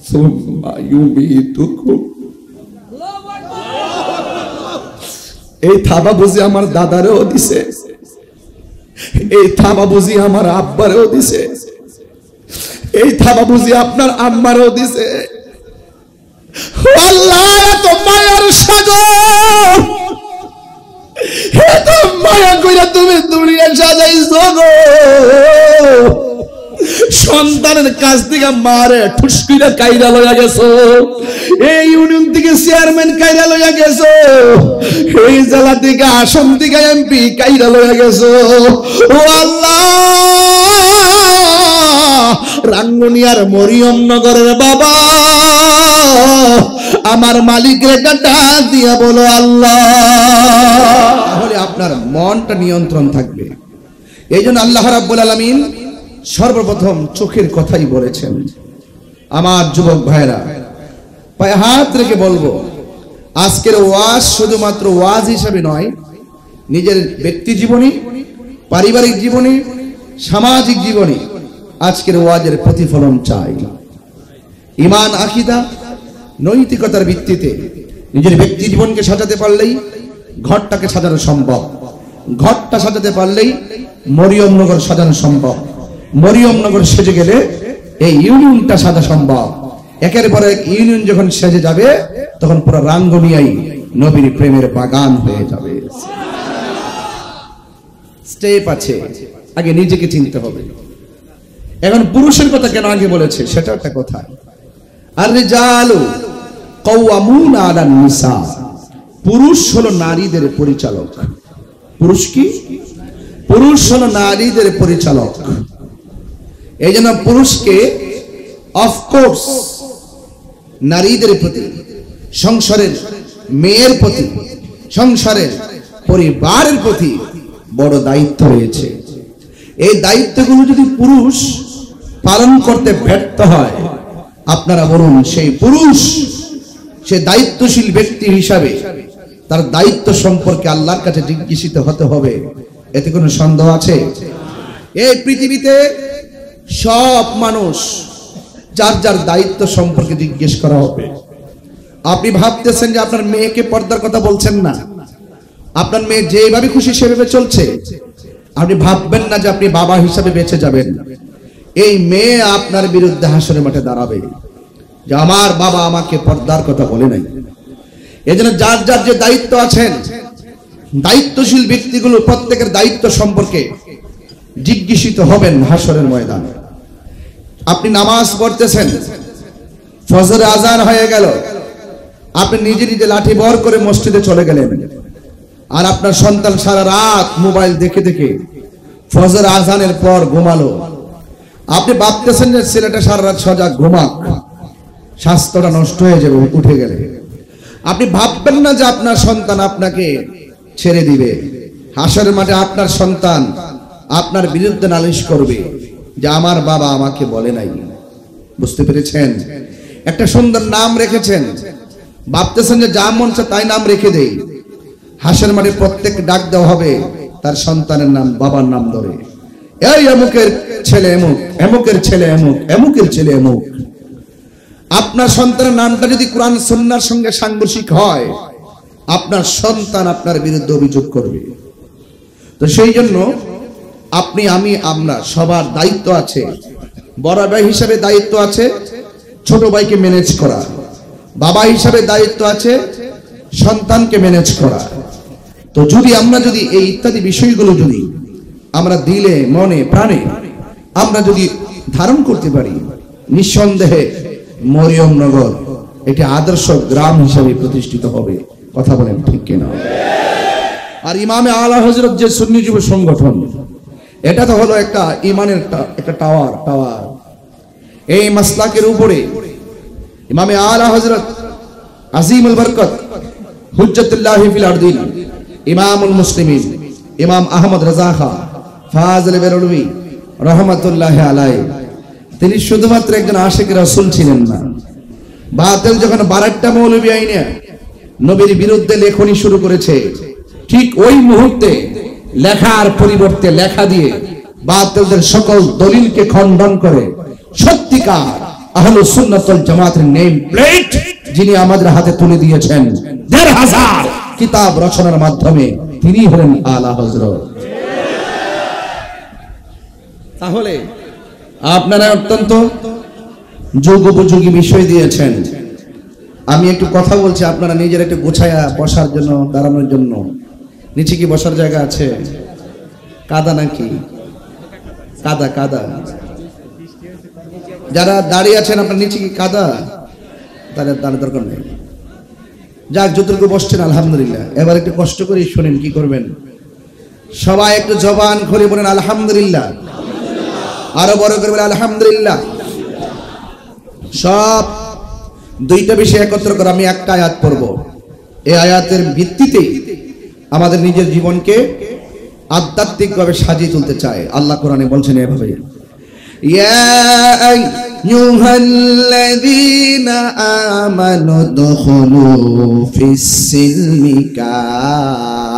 সুম্মা ইউমিতুকুম। এই থাবা বুঝি আমার দাদারেও দিছে, এই থাবা বুঝি আমার আব্বারেও দিছে, এই থাবা বুঝি আপনার আম্মারেও দিছে। আল্লাহ এত মায়ার সাগর, এত মায়া কইরা তুমি দুনিয়া সাজাইছো গো। সন্তানের কাছ থেকে মারে ঠুসকিরা কাইরা লইয়া গেছো, এই ইউনিয়ন থেকে চেয়ারম্যান কাইরা লইয়া গেছো, এই জেলা থেকে আসন থেকে এমপি কাইরা লইয়া গেছো। ও আল্লাহ, রাঙ্গুনিয়ার মরিয়ম নগরের বাবা আমার মালিকের ডাক দিয়া বলো আল্লাহ। তাহলে আপনার মনটা নিয়ন্ত্রণ থাকবে। এই জন্য আল্লাহ রাব্বুল আলামিন সর্বপ্রথম চোখের কথাই বলেছেন। আমার যুবক ভাইরা, পায়ে হাত রেখে বলবো, আজকের ওয়াজ শুধুমাত্র ওয়াজ হিসাবে নয়, নিজের ব্যক্তি জীবনী, পারিবারিক জীবনী, সামাজিক জীবনী আজকের ওয়াজের প্রতিফলন চাই। ঈমান, আকীদা, নৈতিকতার ভিত্তিতে নিজের ব্যক্তি জীবনকে সাজাতে পারলেই ঘরটাকে সাজানো সম্ভব, ঘরটা সাজাতে পারলেই মরিয়মনগর সাজানো সম্ভব, মরিয়মনগর সেজে গেলে এই ইউনিয়নটা সাজা সম্ভব। একের পর এক ইউনিয়ন যখন সেজে যাবে তখন পুরো রাঙ্গুনিয়াই নবীর প্রেমের বাগান হয়ে যাবে। স্টেপ আছে, আগে নিজেকে চিনতে হবে। এখন পুরুষের কথা কেন আগে বলেছে সেটা একটা কথা। আর রিজালু কাওয়ামুনা আলান নিসা, পুরুষ হলো নারীদের পরিচালক। পুরুষ কি? পুরুষ হলো নারীদের পরিচালক। এই জন্য পুরুষকে অফকোর্স নারীদের প্রতি, সংসারের মেয়ের প্রতি, সংসারের পরিবারের প্রতি বড় দায়িত্ব রয়েছে। এই দায়িত্বগুলো যদি পুরুষ পালন করতে ব্যর্থ হয়, আপনারা বলুন সেই পুরুষ, সে দায়িত্বশীল ব্যক্তি হিসাবে তার দায়িত্ব সম্পর্কে আল্লাহর কাছে জিজ্ঞাসিত হতে হবে। এতে কোনো সন্দেহ আছে? এই পৃথিবীতে সব মানুষ যার যার দায়িত্ব সম্পর্কে জিজ্ঞেস করা হবে। আপনি ভাবতেছেন যে আপনার মেয়েকে পর্দার কথা বলছেন না, আপনার মেয়ে যেভাবে খুশি সেভাবে চলছে, আপনি ভাববেন না যে আপনি বাবা হিসাবে বেঁচে যাবেন। এই মেয়ে আপনার বিরুদ্ধে হাসরের মাঠে দাঁড়াবে যে আমার বাবা আমাকে পর্দার কথা বলে নাই। এজন্য যার যার যে দায়িত্ব আছেন, দায়িত্বশীল ব্যক্তিগুলো প্রত্যেকের দায়িত্ব সম্পর্কে জিজ্ঞাসিত হবেন হাসরের ময়দানে। আপনি নামাজ পড়তেছেন, ফজরে আজান হয়ে গেল, আপনি নিজে নিজে লাঠি বর করে মসজিদে চলে গেলেন, আর আপনার সন্তান সারা রাত মোবাইল দেখে দেখে ফজর আজানের পর ঘুমালো। আপনি ভাবতেছেন যে ছেলেটা সারা রাত সজাগ ঘুমাক, স্বাস্থ্যটা নষ্ট হয়ে যাবে উঠে গেলে। আপনি ভাববেন না যে আপনার সন্তান আপনাকে ছেড়ে দিবে। হাসরের মাঠে আপনার সন্তান আপনার বিরুদ্ধে নালিশ করবে যে আমার বাবা আমাকে বলে নাই। বুঝতে পেরেছেন? একটা সুন্দর নাম রেখেছেন, ভাবতেছেন যে যা মন চায় তাই নাম রেখে দেই। হাসরের মাঠে প্রত্যেক ডাক দেওয়া হবে তার সন্তানের নাম, বাবার নাম ধরে। এই অমুকের ছেলে অমুক, অমুকের ছেলে অমুক, অমুকের ছেলে অমুক। আপনার সন্তানের নামটা যদি কোরআন সুন্নাহর সঙ্গে সাংঘর্ষিক হয়, আপনার সন্তান আপনার বিরুদ্ধে অভিযোগ করবে। তো সেই জন্য আপনি, আমি, আমরা সবার দায়িত্ব আছে। বড় ভাই হিসাবে দায়িত্ব আছে ছোট ভাইকে ম্যানেজ করা, বাবা হিসাবে দায়িত্ব আছে সন্তানকে ম্যানেজ করা। তো যদি আমরা যদি এই ইত্যাদি বিষয়গুলো যদি আমরা দিলে, মনে প্রাণে আমরা যদি ধারণ করতে পারি, নিঃসন্দেহে মরিয়মনগর এটি আদর্শ গ্রাম হিসাবে প্রতিষ্ঠিত হবে। কথা বলেন ঠিক কিনা? আর ইমামে আলা হযরত যে সুন্নি যুব সংগঠন, এটা তো হলো একটা ইমানের একটা টাওয়ার। এই মাসলাকের উপরে ইমামে আলা হযরত আজিমুল বরকত হুজ্জতুল্লাহ ফিল আরদিন ইমামুল মুসলিমিন ইমাম আহমদ রাজা খাঁ ফাজিল বেরলভী রহমাতুল্লাহি আলাইহি, তিনি শুধুমাত্র একজন আশিক রাসূল ছিলেন না। বাতিল যখন 12টা মৌলবী আইনে নবীর বিরুদ্ধে লেখনি শুরু করেছে, ঠিক ওই মুহূর্তে লেখার পরিবর্তে লেখা দিয়ে বাতিলদের সকল দলিলকে খণ্ডন করে সত্যিকার আহলুস সুন্নাত ওয়াল জামাতের নেম প্লেট যিনি আমাদের হাতে তুলে দিয়েছেন ১৫০০ কিতাব রচনার মাধ্যমে, তিনি হলেন আলা হযরত। তাহলে আপনারা অত্যন্ত যুগোপযোগী বিষয় দিয়েছেন। আমি একটু কথা বলছি, আপনারা নিজের একটু গোছায়া বসার জন্য, দাঁড়ানোর জন্য। নিচে কি বসার জায়গা আছে? কাদা নাকি? কাদা কাদা। যারা দাঁড়িয়ে আছেন আপনার নিচে কি কাদা? তাহলে তার দরকার নেই। যাক, যতটুকু বসছেন আলহামদুলিল্লাহ। এবার একটু কষ্ট করে শুনেন কি করবেন। সবাই একটু জবান খুলে বলেন আলহামদুলিল্লাহ। আরো বড় করে বলেন আলহামদুলিল্লাহ। সব দুইটা বিষয় একত্র করে আমি একটা আয়াত পড়ব। এই আয়াতের ভিত্তিতে আমাদের নিজের জীবনকে আধ্যাত্মিকভাবে সাজিয়ে তুলতে চায়। আল্লাহ কোরআনে বলছেন এভাবে, ইয়া আইয়ুহাল্লাযীনা আমানু দুখুলু ফিস-সিলমি কাফা।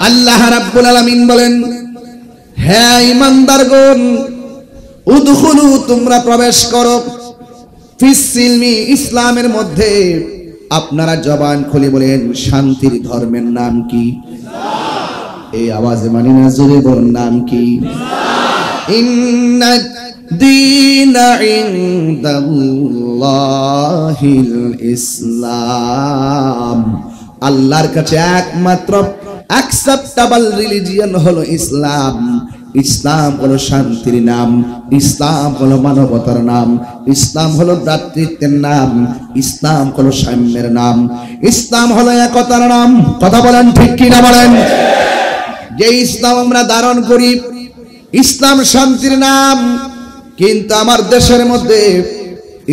আল্লাহ রাব্বুল আলামিন বলেন, হে ঈমানদারগণ, উদখুলু, তোমরা প্রবেশ করো, ফিস-সিলমি, ইসলামের মধ্যে। আপনারা জবান খুলে বলেন, শান্তির ধর্মের নাম কি? এই আওয়াজে মানি না, জোরে বলুন, নাম কি? ইন্নাদ দীনা ইনদাল্লাহিল ইসলাম। আল্লাহর কাছে একমাত্র অ্যাকসেপ্টেবল রিলিজিয়ন হলো ইসলাম। ইসলাম হলো শান্তির নাম, ইসলাম হলো মানবতার নাম, ইসলাম হলো ভ্রাতৃত্বের নাম, ইসলাম হলো সাম্যের নাম, ইসলাম হলো একতার নাম। কথা বলেন ঠিক কি না বলেন? যে ইসলাম আমরা ধারণ করি, ইসলাম শান্তির নাম। কিন্তু আমার দেশের মধ্যে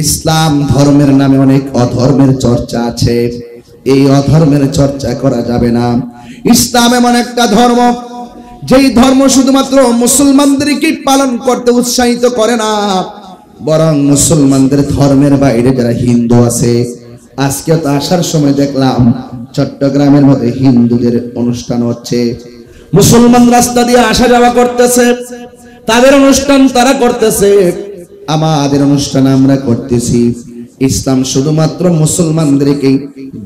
ইসলাম ধর্মের নামে অনেক অধর্মের চর্চা আছে। এই অধর্মের চর্চা করা যাবে না। ইসলাম এমন একটা ধর্ম, যেই ধর্ম শুধুমাত্র মুসলমানদেরকে পালন করতে উৎসাহিত করে না, বরং মুসলমানদের ধর্মের বাইরে যারা হিন্দু আছে, আজকে তো আসার সময় দেখলাম চট্টগ্রামের মধ্যে হিন্দুদের অনুষ্ঠান হচ্ছে। মুসলমান রাস্তা দিয়ে আসা যাওয়া করতেছে, তাদের অনুষ্ঠান তারা করতেছে, আমাদের অনুষ্ঠান আমরা করতেছি। ইসলাম শুধুমাত্র মুসলমানদেরকে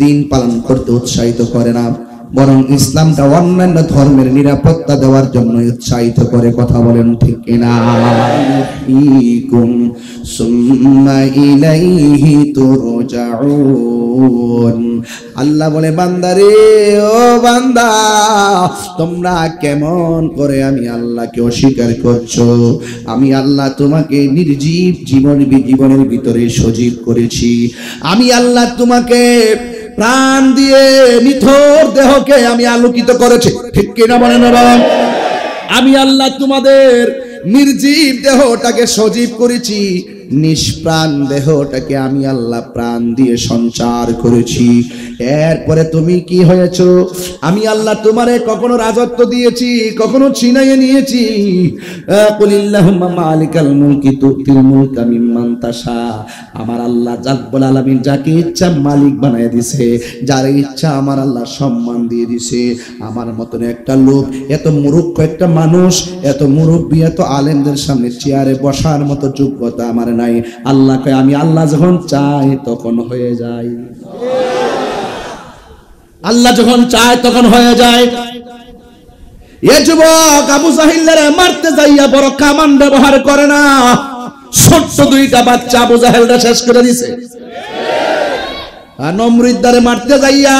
দিন পালন করতে উৎসাহিত করে না, বরং ইসলামটা অন্যান্য ধর্মের নিরাপত্তা দেওয়ার জন্য উৎসাহিত করে। কথা বলেন ঠিক কিনা? সুম্মা ইলাইহি তুরজাউন। আল্লাহ বলে, বান্দারে, ও বান্দা, তোমরা কেমন করে আমি আল্লাহকে অস্বীকার করছো? আমি আল্লাহ তোমাকে নির্জীব জীবনের ভিতরে সজীব করেছি। আমি আল্লাহ তোমাকে প্রাণ দিয়ে নিথর দেহকে আমি আলোকিত করেছি। ঠিক কিনা বলেন? আমি আল্লাহ তোমাদের নির্জীব দেহটাকে সজীব করেছি, নিষ্প্রাণ দেহটাকে আমি আল্লাহ প্রাণ দিয়ে সঞ্চার করেছি। এরপরে তুমি কি হয়েছো? আমি আল্লাহ তোমারে কখনো রাজত্ব দিয়েছি, কখনো ছিনাইয়ে নিয়েছি। কুলিল্লাহুম্মা মালিকাল মুলকি তুতিল মুলকা মিম্মান তাশা। আমার আল্লাহ রাব্বুল আলামিন যাকে ইচ্ছা মালিক বানায় দিয়েছে, যার ইচ্ছা আমার আল্লাহ সম্মান দিয়ে দিয়েছে। আমার মতন একটা লোক, এত মূর্খ একটা মানুষ, এত মুরব্বী, এত আলেমদের সামনে চেয়ারে বসার মতো যোগ্যতা আমার নাই। আল্লাহ কয়, আমি আল্লাহ যখন চাই তখন হয়ে যায়। আল্লাহ যখন চায় তখন হয়ে যায়। এ যুবক আবু জাহেলের মারতে যাইয়া বড় কামান ব্যবহার করে না, ছোট্ট দুইটা বাচ্চা আবু জাহেলরা শেষ করে দিছে। আর নমরুদ্দারে মারতে যাইয়া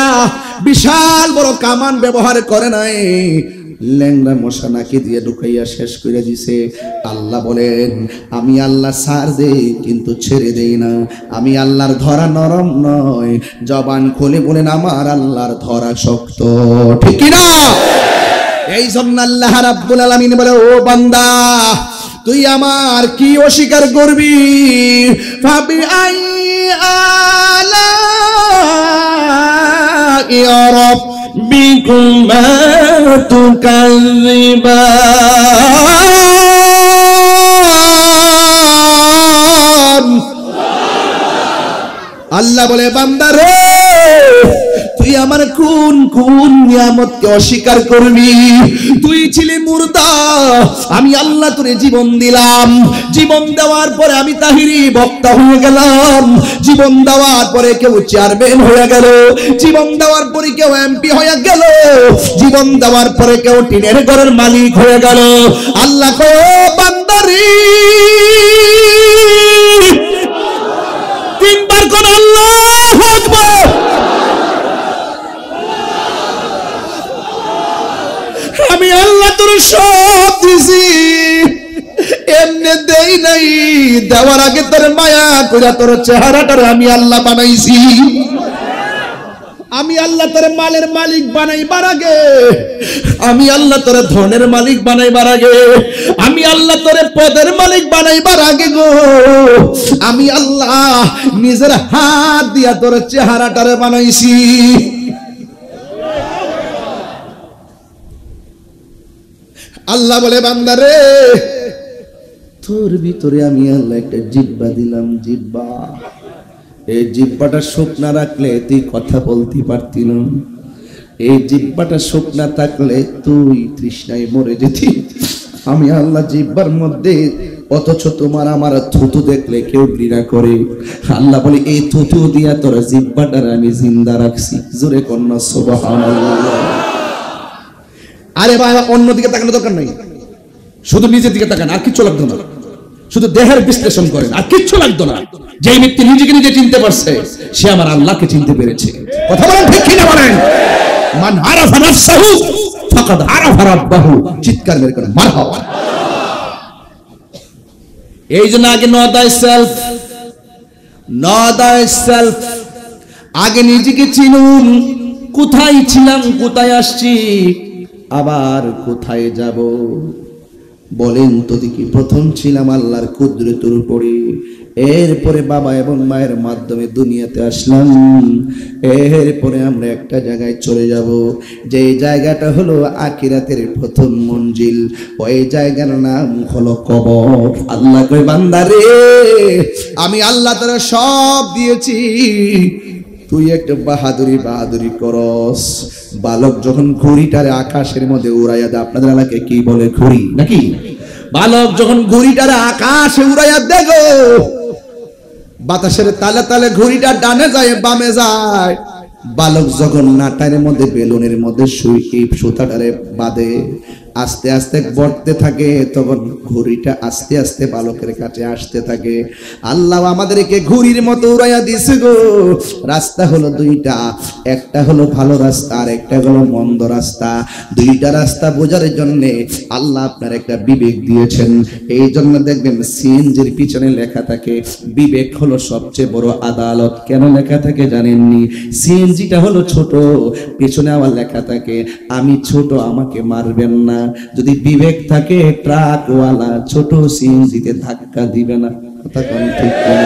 বিশাল বড় কামান ব্যবহার করে নাই, ল্যাংড়া মশা নাকি দিয়ে ঢুকাইয়া শেষ করে দিছে। আল্লাহ বলেন, আমি আল্লাহ ছাড় দেই কিন্তু ছেড়ে দেই না। আমি আল্লাহর ধরা নরম নয়। জবান খুলে বলেন, আমার আল্লাহর ধরা শক্ত। ঠিক কি না? এই জন্য আল্লাহ রাব্বুল আলামিন বলে, ও বান্দা, তুই আমার কি অস্বীকার করবি? ফাবি আই আলা ইয়া রাব্বিকুমা তুকাযযিবান। আল্লাহ বলে, বান্দা রে, তুই আমার কোন কোন নিয়ামতকে অস্বীকার করবি? তুই ছিলি মুর্দা, আমি আল্লাহ তোরে জীবন দিলাম। জীবন দেওয়ার পরে আমি তাহিরি বক্তা হয়ে গেলাম। জীবন দেওয়ার পরে কেউ চেয়ারম্যান হয়ে গেল, জীবন দেওয়ার পরে কেউ এমপি হয়ে গেল, জীবন দেওয়ার পরে কেউ টিনের ঘরের মালিক হয়ে গেল। আল্লাহ কয় বান্দারে, তিনবার কোন আল্লাহু আকবার। আমি আল্লাহ তোর সব দিছি, এমনি দেই নাই, দেওয়ার আগে তোর মায়া করে তোর চেহারাটার আমি আল্লাহ বানাইছি। আমি আল্লাহ তোর মালের মালিক বানাইবার আগে, আমি আল্লাহ তোর ধনের মালিক বানাইবার আগে, আমি আল্লাহ তোর পদের মালিক বানাইবার আগে গো, আমি আল্লাহ নিজের হাত দিয়া তোর চেহারাটারে বানাইছি। আল্লাহ বলে বান্দারে, তোর ভিতরে আমি আল্লাহ একটা জিহ্বা দিলাম, জিহ্বা। এই জিহ্বাটা শুকনা রাখলে তুই কথা বলতে পারতি না, এই জিহ্বাটা শুকনা থাকলে তুই তৃষ্ণায় মরে যেতি। আমি আল্লাহ জিহ্বার মধ্যে, অথচ তোমার আমার থুতু দেখলে কেউ ঘৃণা করে। আল্লাহ বলে এই থুতু দিয়া তোর জিহ্বাটার আমি জিন্দা রাখছি। জোরে কন্যা সুবহানাল্লাহ। আরে ভাই, অন্যদিকে তাকানোর দরকার নাই, শুধু নিজের দিকে তাকান, আর কিচ্ছু লাগতো না। শুধু দেহের বিশ্লেষণ করেন, আর কিচ্ছু লাগতো না। যে ব্যক্তি নিজেকে নিজে চিনতে পারছে, সে আমার আল্লাহকে চিনতে পেরেছে। কথা বলেন ঠিক কিনা বলেন? মান আরাফা নাফসাহু ফাকাদ আরাফা রাব্বাহু। চিৎকার বের করেন মারহাবা। এই জন্য আগে নো thyself, নো thyself, আগে নিজেকে চিনুন। কোথায় ছিলাম, কোথায় আসছি, আবার কোথায় যাব? বলেন তো দেখি। প্রথম ছিলাম আল্লাহর কুদরতের উপরে, এরপরে বাবা এবং মায়ের মাধ্যমে দুনিয়াতে আসলাম, এরপরে আমরা একটা জায়গায় চলে যাব, যে জায়গাটা হলো আখিরাতের প্রথম মঞ্জিল। ওই জায়গার নাম হলো কবর। আল্লাহ কয় বান্দারে, আমি আল্লাহ তাআলা সব দিয়েছি, তুই একটা বাহাদুরি করস। বালক যখন ঘুড়িটারে আকাশের মধ্যে উড়াইয়া দেয়, আপনাদের এলাকায় কি বলে ঘুড়ি নাকি? বালক যখন ঘুড়িটারে আকাশে উড়াইয়া দেখো, বাতাসের তালে তালে ঘুড়িটা ডানে যায় বামে যায়। বালক যখন নাটারের মধ্যে বেলুনের মধ্যে সুতাটারে বাঁধে, আস্তে আস্তে বর্তে থাকে, তখন ঘুড়িটা আস্তে আস্তে বালকের কাছে আসতে থাকে। আল্লাহ আমাদেরকে ঘুড়ির মতো উড়াইয়া দিছে গো। রাস্তা হলো দুইটা, একটা হলো ভালো রাস্তা, আর একটা হলো মন্দ রাস্তা। দুইটা রাস্তা বোঝার জন্য আল্লাহ আপনার একটা বিবেক দিয়েছেন। এই জন্য দেখবেন সিএনজির পিছনে লেখা থাকে বিবেক হলো সবচেয়ে বড় আদালত। কেন লেখা থাকে জানেননি? সিএনজিটা হলো ছোট, পিছনে আবার লেখা থাকে আমি ছোট, আমাকে মারবেন না। যদি বিবেক থাকে, ট্রাকওয়ালা ছোট সিএনজিতে ধাক্কা দিবে না। কথা কোন ঠিক না?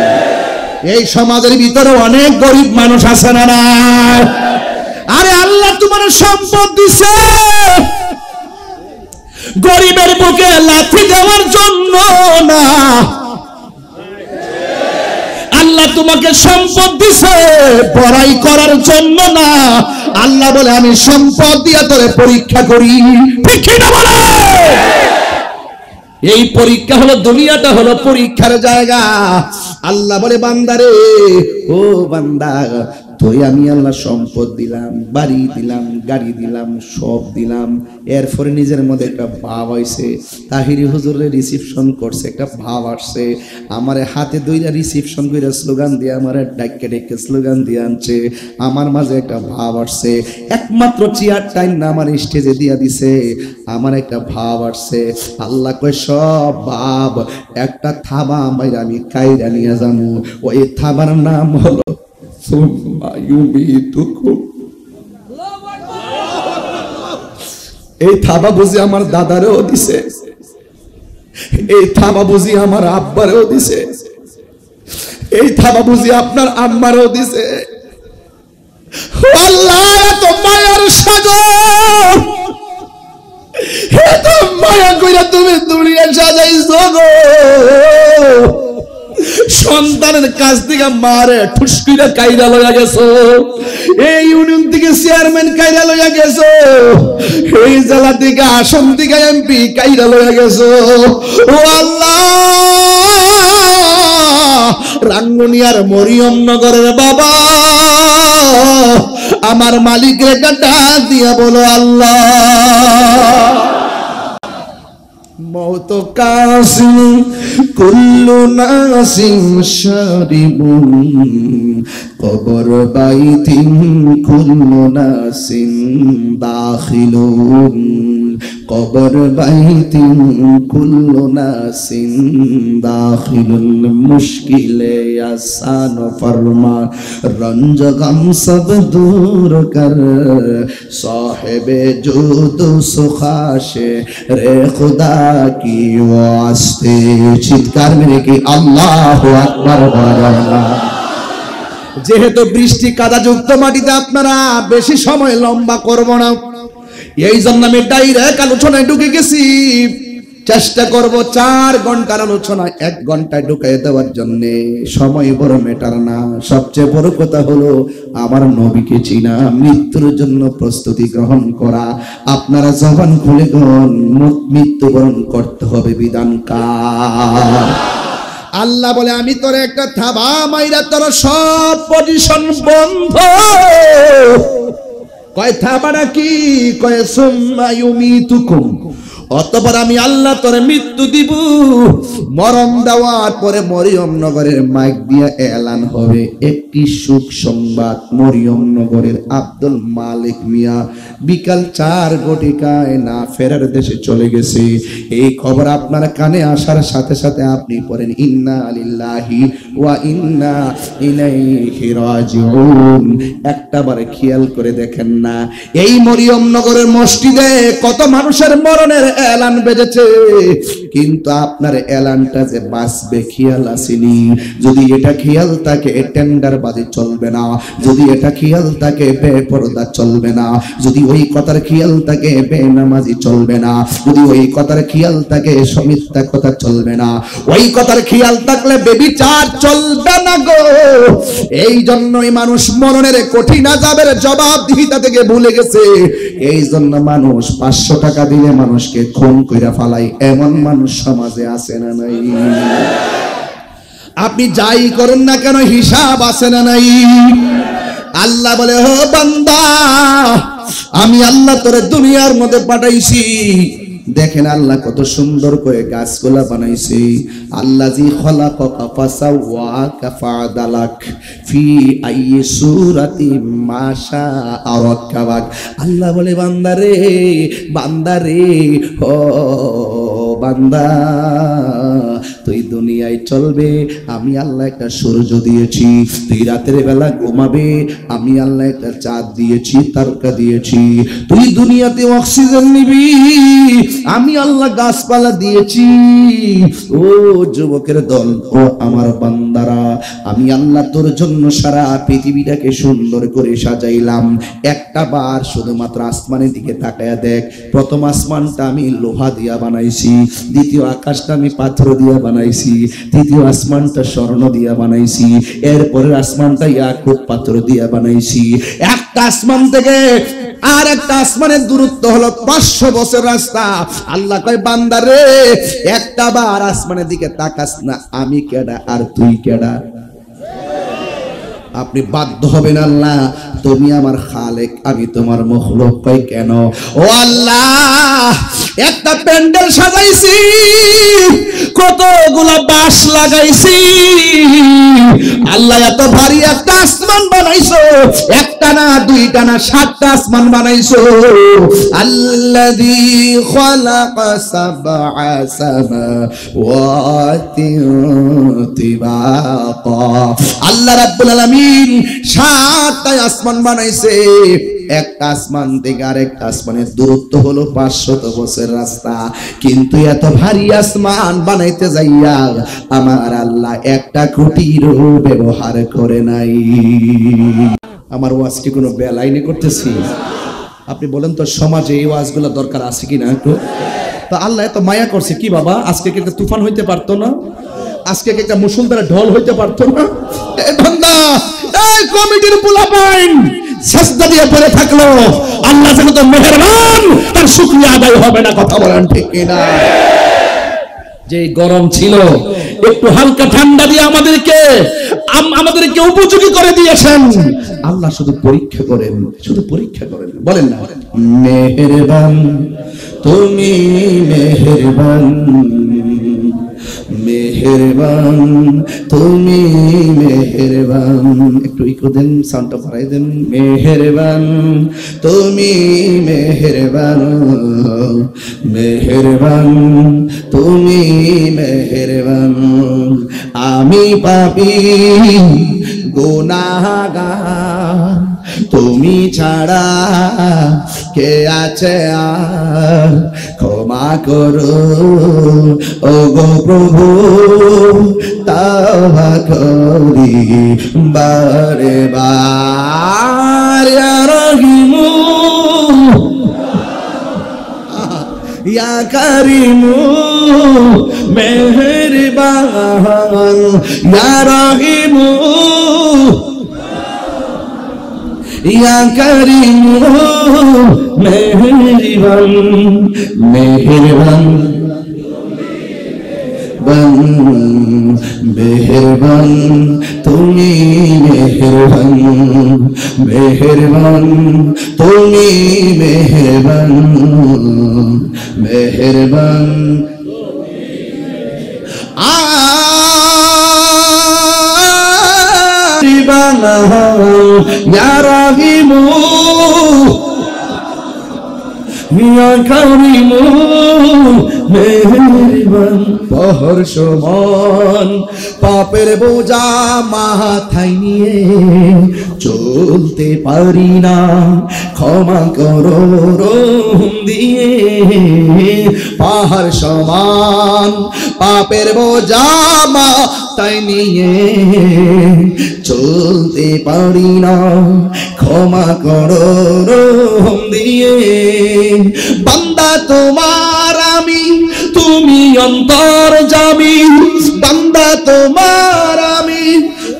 এই সমাজের ভিতরে অনেক গরিব মানুষ আছে না? আরে আল্লাহ তোমার সম্পদ দিছে গরিবের বুকে লাথি দেওয়ার জন্য না। আল্লাহ তোমাকে সম্পদ দিছে বড়াই করার জন্য না। আল্লাহ বলে আমি সম্পদ দিয়ে তোরে পরীক্ষা করি। ঠিক কি না বলে? এই পরীক্ষা হলো, দুনিয়াটা হলো পরীক্ষার জায়গা। আল্লাহ বলে বান্দারে, ও বান্দা, তুই আমি আল্লাহ সম্পদ দিলাম, বাড়ি দিলাম, গাড়ি দিলাম, সব দিলাম। এরপরে নিজের মধ্যে একটা ভাব হয়েছে। তাহিরি হুজুরের রিসিপশন করছে, একটা ভাব আসছে। আমার হাতে দুইটা রিসিপশন করে স্লোগান দিয়ে, আমার ডাইকে ডেকে স্লোগান দিয়ে আনছে। আমার মাঝে একটা ভাব আসছে। একমাত্র চেয়ার টাইম না আমার স্টেজে দিয়া দিছে, আমার একটা ভাব আসছে। আল্লাহ কয় সব ভাব একটা থাবা বাইরে আমি কাইরা নিয়ে যাবো। ওই থাবার নাম হলো এই থাবা বুঝি আমার দাদারেও দিছে, এই থাবা বুঝি আমার আব্বারেও দিছে, এই থাবা বুঝি আপনার আম্মারেও দিছে। আল্লাহ এত মায়ার সাগর, এত মায়া কইরা তুমি দুনিয়া সাজাইছো গো। সন্তানের কাছ থেকে মারে ঠুসকিরা কাইরা লইয়া গেছো, এই ইউনিয়ন থেকে চেয়ারম্যান কাইরা লইয়া গেছো, এই জেলা থেকে আসন থেকে এমপি কাইরা লইয়া গেছো। ও আল্লাহ, রাঙ্গুনিয়ার মরিয়ম নগরের বাবা আমার মালিকের কাটা দিয়া বলো আল্লাহ। মৌত কাসিম কুল্লু নাসিম শারিবুন কবর বাইতিন কুল্লু নাসিম দাখিলুন কবর বাইতিন কুল্লু নাসিম দাখিলুন মুশকিলে আসান ফরমান রঞ্জ গম সব দূর কর সাহেবে জুদ সুখাশে রে খুদা কি ওয়াস্তে। চিৎকার মেরে কি আল্লাহু আকবার বলা। যেহেতু বৃষ্টি কাদা যুক্ত মাটিতে আপনারা বেশি সময় লম্বা করব না, এই জন্য আমি ডাইরেক্ট আলোচনায় ঢুকে গেছি। চেষ্টা করব 4 ঘন্টার আলোচনা 1 ঘন্টায় ঢুকিয়ে দেওয়ার জন্য। সময় বড় ম্যাটার না, সবচেয়ে বড় কথা হলো আমার নবীকে চিনা, মৃত্যুর জন্য প্রস্তুতি গ্রহণ করা। আপনারা জবান খুলে গন, মৃত্যুবরণ করতে হবে বিধান কার? আল্লাহ বলে আমি তোর একটা থাবা মাইরা তোর সব পজিশন বন্ধ। কয় থাবাটা কি? কয় সুম্মা ইউমিতুকুম, অতঃপর আমি আল্লাহ তোরে মৃত্যু দিব। মরণ দেওয়ার পরে মরিয়ম নগরের মাইক দিয়ে এলান হবে একটি সুখ সংবাদ। মরিয়ম নগরের আব্দুল মালিক মিয়া বিকাল 4 ঘটিকায় না ফেরার দেশে চলে গেছে। এই খবর আপনার কানে আসার সাথে সাথে আপনি পড়েন ইন্না লিল্লাহি ওয়া ইন্না ইলাইহি রাজিউন। একটাবারে খেয়াল করে দেখেন না, এই মরিয়ম নগরের মসজিদে কত মানুষের মরণের এলান বেজেছে, কিন্তু আপনার এলানটা যে বাঁচবে খেয়াল আসেনি। যদি এটা খেয়াল থাকে টেন্ডারবাজি চলবে না, যদি এটা খেয়াল থাকে বেপরদা চলবে না, যদি ওই কথার খেয়াল থাকে বেনামাজি চলবে না, যদি ওই কথার খেয়াল থাকে মিথ্যা কথা চলবে না, ওই কথার খেয়াল থাকলে বেবিচার চলবে না গো। এই জন্যই মানুষ মরণের কঠিন আযাবের জবাবদিহিতা থেকে ভুলে গেছে। এই জন্য মানুষ 500 টাকা দিলে মানুষকে খুন কইরা ফালাই, এমন মানুষ সমাজে আছে না নাই? আপনি যাই করুন না কেন হিসাব আছে না নাই? আল্লাহ বলে ও বান্দা, আমি আল্লাহ তোরে দুনিয়ার মধ্যে পাঠাইছি। দেখেন আল্লাহ কত সুন্দর করে গাছগুলা বানাইছে। আল্লাযী খালাকাকা ফাসাওয়াকা ফাআদালাক ফি আইয়ি সূরাতিন মা শাআ রাক্কাবাক। আল্লাহ বলে বান্দারে, বান্দারে, ও বান্দা, তুই দুনিয়ায় চলবে, আমি আল্লাহ একটা সূর্য দিয়েছি। তুই রাতের বেলা ঘুমাবে, আমি আল্লাহ একটা চাঁদ দিয়েছি, তারকা দিয়েছি। তুই দুনিয়াতে অক্সিজেন নিবি, আমি আল্লাহ গাছপালা দিয়েছি। ও যুবকের দল, ও আমার বান্দারা, আমি আল্লাহ তোর জন্য সারা পৃথিবীটাকে সুন্দর করে সাজাইলাম। একটা বার শুধুমাত্র আসমানের দিকে তাকায়া দেখ। প্রথম আসমানটা আমি লোহা দিয়া বানাইছি, দ্বিতীয় আকাশটা আমি পাথর দিয়া বানাইছি, তৃতীয় আসমানটা স্বর্ণ দিয়া বানাইছি, এরপরের আসমানটা ইয়াকুত পাথর দিয়া বানাইছি। একটা আসমান থেকে আর একটা আসমানের দূরত্ব হলো 500 বছর রাস্তা। আল্লাহ কয় বান্দা রে, একটা বার আসমানের দিকে তাকাস না, আমি কেডা আর তুই কেডা? আপনি বাধ্য হবেন আল্লাহ তুমি আমার খালেক, আমি তোমার মখলুক। কয় কেন? ও আল্লাহ, একটা প্যান্ডেল সাজাইছি, কতগুলা বাঁশ লাগাইছি। আল্লাহ এত ভারী একটা আসমান বানাইছো, একটা না দুইটা না 7টা আসমান বানাইছো। আল্লাযী খালাকা সাবআ সামাওয়াতিন তিবাকা। আল্লাহ রাব্বুল আলামিন 7টা আসমান বানাইছে। একটা আসমান থেকে আরেকটা আসমানের দূরত্ব হলো 500 বছর রাস্তা। কিন্তু এত ভারী আসমান বানাইতে যাইয়া আমার আল্লাহ একটা খুঁটিরও ব্যবহার করে নাই। আমার ওয়াজ কি কোনো বেলাইনে করতেছি? আপনি বলেন তো সমাজে এই ওয়াজগুলো দরকার আছে কিনা? একটু তো আল্লাহ এত মায়া করছে কি বাবা, আজকে কিন্তু তুফান হইতে পারতো না? আজকে একটা মুসলমানের ঢল হইতে পারতো না? এই বান্দা, এই কমিটির পোলাপাইন সাজদা দিয়ে পড়ে থাকলো, আল্লাহ যেন তো মেহেরবান, তার শুকরিয়া আদায় হবে না। কথা বলেন ঠিক কিনা? যে গরম ছিল একটু হালকা ঠান্ডা দিয়ে আমাদেরকে উপযোগী করে দিয়েছেন। আল্লাহ শুধু পরীক্ষা করেন, শুধু পরীক্ষা করেন। বলেন না, মেহেরবান তুমি, মেহেরবান, মেহেরবান তুমি, মেহেরবান। একটু ইকো দেন, সাউন্ডটা বাড়াই দেন। মেহেরবান তুমি, মেহেরবান, মেহেরবান তুমি, মেহেরবান। আমি পাপী গুনাহগার, তুমি ছাড়া কে আছে আর, ক্ষমা করো ও গো প্রভু, তওবা করি বারে বার। ইয়া রহিমু ইয়া কারিমু মেহেরবান, ইয়া রহিমু ইয়া কারিমু মেহেরবান, মেহেরবান মেহেরবান তুমি, মেহেরবান, মেহেরবান তুমি, মেহেরবান, মেহেরবান। ইয়া রাহিমু ইয়া কারিমু মেহেরবান। পহর সমান পাপের বোঝা মাথায় নিয়ে চলতে পারি না, ক্ষমা করো রহম দিয়ে। পাহাড় সমান পাপের বোঝা মাথায় নিয়ে চলতে পারি না, ক্ষমা করো রহম দিয়ে। বান্দা তোমার আমি, তুমি অন্তর্যামী। বান্দা তোমার আমি,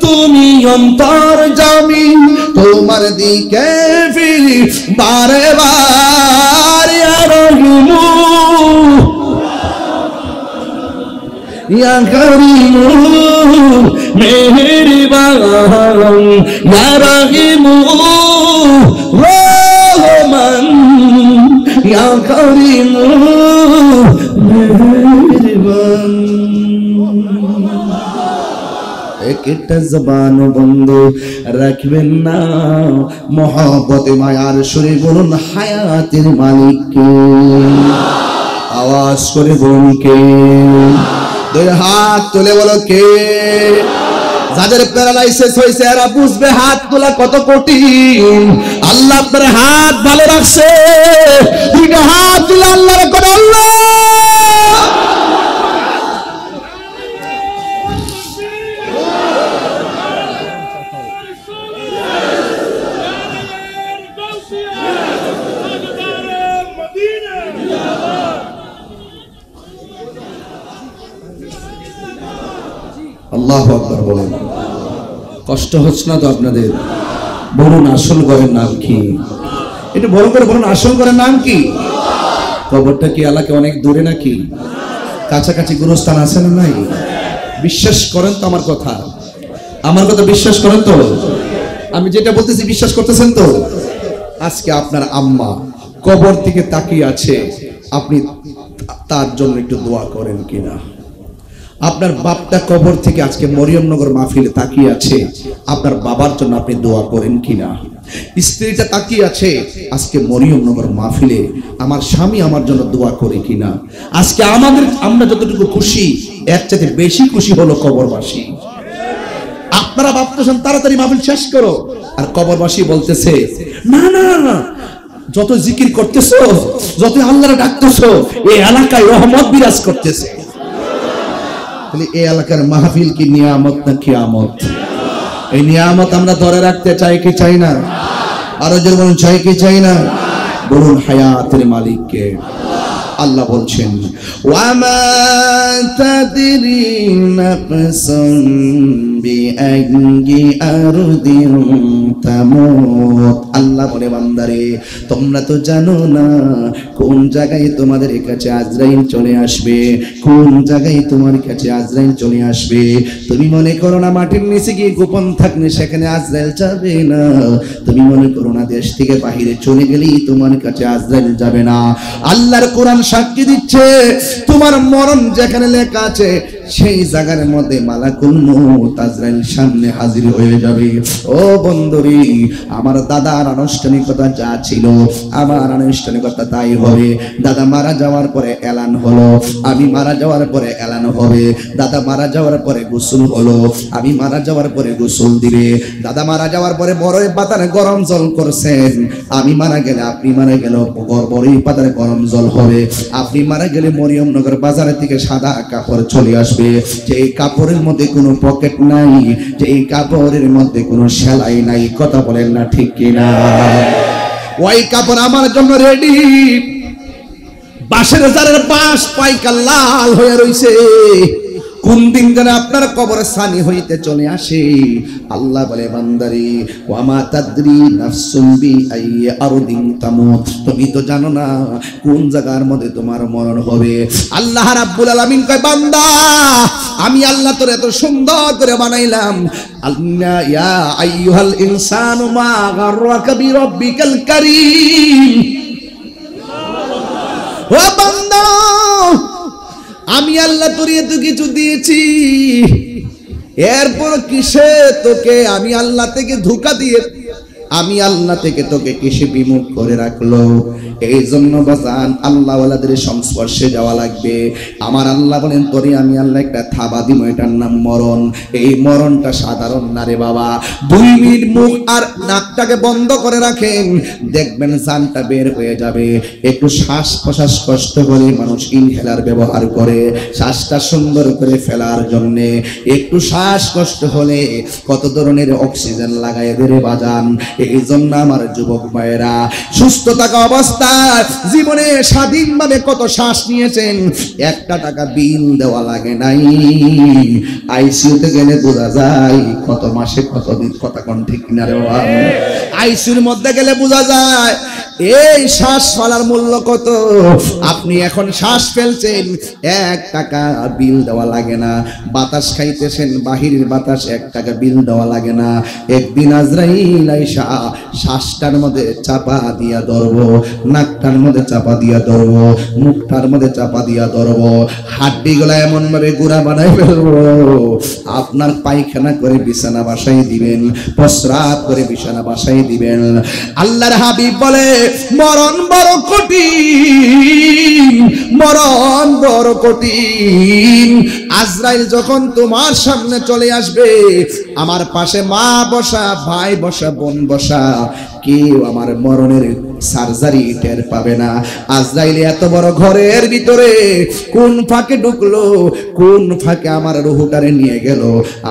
তুমি অন্তর্যামী। তোমার দিকে ফিরি বারে বার। ইয়া রহিমু ইয়া কারিমু মেহেরবান, ইয়া রহিমু রহমান, ইয়া কারিমু মেহেরবান। একটা জবান বন্ধ রাখবেন না, মহব্বতে মায়ার সুরে বলুন হায়াতের মালিক কে? আওয়াজ করে বলুন কে? দুই হাত তুলে বলো কে? যাদের প্যারালাইসিস হয়েছে এরা বুঝবে হাত তোলা কত কঠিন। আল্লাহ আপনার হাত ভালো রাখছে, দুইটা হাত তুলে আল্লাহর করে আল্লাহ। আল্লাহু আকবার বলেন। কষ্ট হচ্ছে না তো আপনাদের? বলুন আসল ঘরের নাম কি? এটা বড় করে বলুন, আসল ঘরের নাম কি? কবরটা কি এলাকায় অনেক দূরে নাকি? কাছাকাছি গুরুস্থান আছে না নাই? বিশ্বাস করেন তো আমার কথা? আমার কথা বিশ্বাস করেন তো? আমি যেটা বলতেছি বিশ্বাস করতেছেন তো? আজকে আপনার আম্মা কবর থেকে তাকিয়ে আছে, আপনি তার জন্য একটু দোয়া করেন কিনা? আপনার বাপটা কবর থেকে আজকে মরিয়মনগর মাহফিলে তাকিয়ে আছে, আপনার বাবার জন্য আপনি দোয়া করেন কিনা? স্ত্রীটা তাকিয়ে আছে আজকে মরিয়মনগর মাহফিলে, আমার স্বামী আমার জন্য দোয়া করে কিনা? আজকে আমরা যতটুকু খুশি এর চাইতে বেশি খুশি হলো কবরবাসী। আপনারা ভাবতেছেন তাড়াতাড়ি মাহফিল শেষ করো, আর কবরবাসী বলতেছে না না না, যত জিকির করতেছো, যত আল্লাহর ডাকতেছো, এই এলাকায় রহমত বিরাজ করতেছে। এই এলাকার মাহফিল কি নিয়ামত না কিয়ামত? এই নিয়ামত আমরা ধরে রাখতে চাই কি চাই না? আরো জোরে বলুন, চাই কি চাই না? বলুন হায়াতের মালিক কে? আল্লাহ বলছেন ওয়ামা তাদরি নাফসুন বিআইয়ি আরদিন তামুত। আল্লাহ বলে বান্দারে তোমরা তো জানো না কোন জায়গায় তোমাদের কাছে আজরাইল চলে আসবে, কোন জায়গায় তোমার কাছে আজরাইল চলে আসবে। তুমি মনে করো না মাটির নিচে গিয়ে গোপন থাকলে সেখানে আজরাইল যাবে না, তুমি মনে করো না দেশ থেকে বাহিরে চলে গেলেই তোমার কাছে আজরাইল যাবে না। আল্লাহর কোরআন সাক্ষী দিচ্ছে তোমার মরণ যেখানে লেখা আছে সেই জায়গার মধ্যে মালাকুল মউত আজরাইল সামনে হাজির হয়ে যাবে। ও বন্ধুরি, আমার দাদার আনুষ্ঠানিকতা যা ছিল আমার আনুষ্ঠানিকতা তাই হবে। দাদা মারা যাওয়ার পরে এলান হলো, আমি মারা যাওয়ার পরে এলান হবে। দাদা মারা যাওয়ার পরে গোসল হলো, আমি মারা যাওয়ার পরে গোসল দিবে। দাদা মারা যাওয়ার পরে বড়ই পাতারে গরম জল করছেন, আমি মারা গেলে আপনি মারা গেল বড়ই পাতারে গরম জল হবে। আপনি মারা গেলে মরিয়মনগর বাজার থেকে সাদা কাপড় চলে আসবে, যে কাপড়ের মধ্যে কোনো পকেট নাই, যে কাপড়ের মধ্যে কোনো সেলাই নাই। কথা বলেন না ঠিক কিনা? ওই কাপড় আমার জন্য রেডি। বাঁশের জারের বাঁশ পাইকা লাল হয়ে রইছে, কোন দিন যেন আপনার কবরে সানি হইতে চলে আসে। আল্লাহ বলে বান্দারি ওয়ামা তাদরি নাফসুন বিআইয়ি আরদিন তামুত, তুমি তো জানো না কোন জায়গার মধ্যে তোমার মরণ হবে। আল্লাহ রাব্বুল আলামিন কয় বান্দা আমি আল্লাহ তোর এত সুন্দর করে বানাইলাম। আল্লাহ ইয়া আইয়ুহাল ইনসানু মা গাররাকা বিরাব্বিকাল কারীম। ও বান্দা আমি আল্লাহ তোর এত কিছু দিয়েছি, এরপর কিসে তোকে আমি আল্লাহ থেকে ধোঁকা দিয়ে আমি আল্লাহ থেকে তোকে কিসে বিমুখ করে রাখলো? এই জন্য বাজান আল্লাহ ওয়ালাদের সংস্পর্শে যাওয়া লাগবে। আমার আল্লাহ বলেন তোরে আমি আল্লাহ একটা থাবা দিব, এটার নাম মরণ। এই মরণটা সাধারণ না রে বাবা। 2 মিনিট মুখ আর নাকটাকে বন্ধ করে রাখেন, দেখবেন জানটা বের হয়ে যাবে। একটু শ্বাস প্রশ্বাস কষ্ট করে মানুষ ইনহেলার ব্যবহার করে শ্বাসটা সুন্দর করে ফেলার জন্য। একটু শ্বাস কষ্ট হলে কত ধরনের অক্সিজেন লাগায় রে বাজান। এই জন্য আমার যুবক ভাইয়েরা সুস্থ থাকা অবস্থায় জীবনে স্বাধীনভাবে কত শ্বাস নিয়েছেন, 1 টাকা বিল দেওয়া লাগে নাই। আইসিইউতে গেলে বোঝা যায় কত মাসে কত দিন, কথা কোন ঠিক না রে বাবা? আইসিইউর মধ্যে গেলে বোঝা যায় এই শ্বাস ফেলার মূল্য কত। আপনি এখন শ্বাস ফেলছেন, 1 টাকা বিল দেওয়া লাগে না। বাতাস খাইতেছেন, বাহিরের বাতাস 1 টাকা বিল দেওয়া লাগে না। একদিন আজরাইল আইসা শ্বাসটার মধ্যে চাপা দিয়া ধরবো, নাকটার মধ্যে চাপা দিয়া ধরবো, মুখটার মধ্যে চাপা দিয়া ধরবো, হাড্ডিগুলা এমন ভাবে গুড়া বানাই ফেলবো আপনার পায়খানা করে বিছানা বাসাই দিবেন, প্রস্রাব করে বিছানা বাসাই দিবেন। আল্লাহর হাবিব বলে মরণ বড় কঠিন, মরণ বড় কঠিন। আজরাইল যখন তোমার সামনে চলে আসবে, আমার পাশে মা বসা, ভাই বসা, বোন বসা, কেউ আমার মরণের সার্জারি টের পাবে না। আজরাইল এত বড় ঘরের ভিতরে কোন ফাঁকে ঢুকলো, কোন ফাঁকে আমার রুহটারে নিয়ে গেল,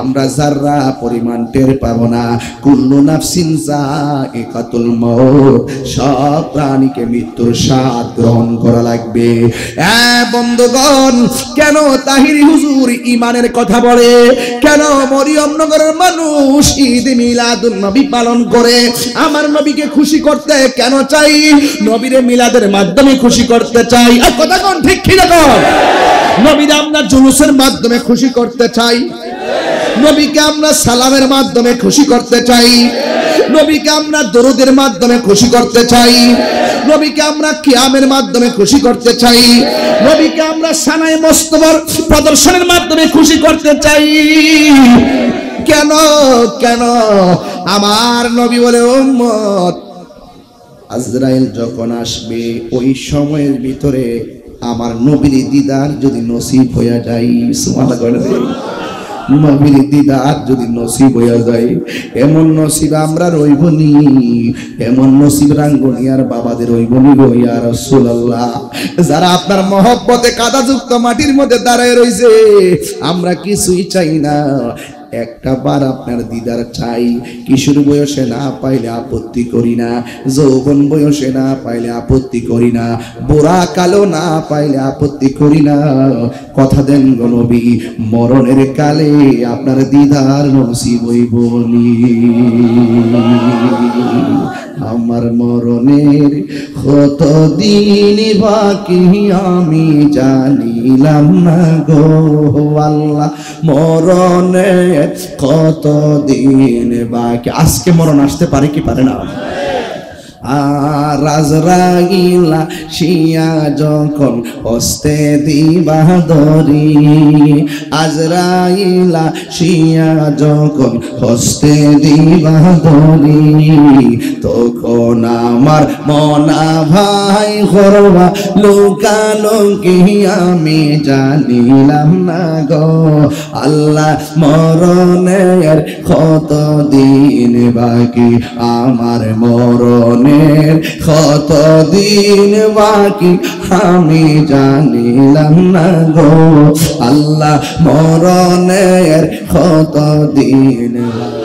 আমরা যারা পরিমাণ টের পাবো না। কুল্লু নাফসিন যায়িকাতুল মউত, সব প্রাণীকে মৃত্যুর স্বাদ গ্রহণ করা লাগবে। বন্ধুগণ, কেন তাহিরি হুজুর ইমানের কথা বলে, কেন মরিয়মনগরের মানুষ ঈদ মিলাদুন নবী পালন করে? আমার নবীকে খুশি করতে কেন চাই? নবীরে মিলাদের মাধ্যমে খুশি করতে চাই। আর কথা কোন ঠিক কি না? নবীরে আমরা জুলুসের মাধ্যমে খুশি করতে চাই, নবীকে আমরা সালামের মাধ্যমে খুশি করতে চাই, নবীকে আমরা দরুদের মাধ্যমে খুশি করতে চাই, নবীকে আমরা কিয়ামের মাধ্যমে খুশি করতে চাই, নবীকে আমরা সানায়ে মুস্তফার প্রদর্শনের মাধ্যমে খুশি করতে চাই। কেন কেন? আমার নবী বলে উম্মত আজরাইল যখন আসবে ওই সময়ের ভিতরে আমার নবীর দিদার যদি নসিব হয়ে যায়, সুবহানাল্লাহ করে দেই, নবীর দিদার যদি নসিব হয়ে যায়, এমন নসিব আমরা রইবনি, এমন নসিব রাঙ্গনি আর বাবাদের রইবনি গো ইয়া রাসূলুল্লাহ। যারা আপনার মহব্বতে কাদাযুক্ত মাটির মধ্যে দাঁড়ায় রইছে, আমরা কিছুই চাই না, একটা বার আপনার দিদার চাই। কিশোর বয়সে না পাইলে আপত্তি করি না, যৌবন বয়সে না পাইলে আপত্তি করি না, বুড়া কালো না পাইলে আপত্তি করি না। কথা দেন গো নবী, মরণের কালে আপনার দিদার নসিব হইবনি। আমার মরণের কত দিন বাকি আমি জানিলাম না গো আল্লাহ, মরণের কত দিন বাকি। আজকে মরণ আসতে পারে কি পারে না? আর আজরাইলা শিয়া যখন হস্তে দিবা ধরি, আজরাইলা শিয়া যখন হস্তে দিবা ধরি, তখন আমার মনা ভাই করবা লোকালোকি আমি জানিলাম না গো আল্লাহ, মরণের কত দিন বাকি আমার মরণের কত দিন বাকি আমি জানিলাম না গো আল্লাহ, মরণের কত দিন বাকি।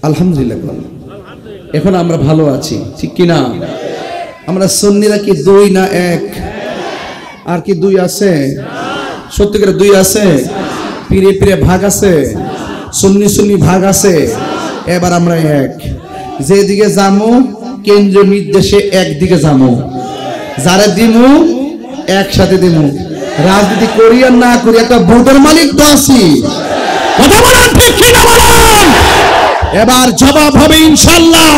আলহামদুলিল্লাহ, এখন আমরা ভালো আছি, ঠিক কিনা? আমরা সুন্নিরা কি দুই না এক? আর কি দুই আছে? সত্যি করে দুই আছে? পীরে পীরে ভাগ আছে, সুন্নি সুন্নি ভাগ আছে। এবার আমরা এক, যেদিকে যামু কেন্দ্রীয় নির্দেশে একদিকে যামু, যারা দিমু একসাথে দিমু। রাজনীতি করি আর না করি একটা ভোটের মালিক তো আছি। কথা বলেন ঠিক কিনা বলেন? এবার জবাব হবে ইনশাআল্লাহ।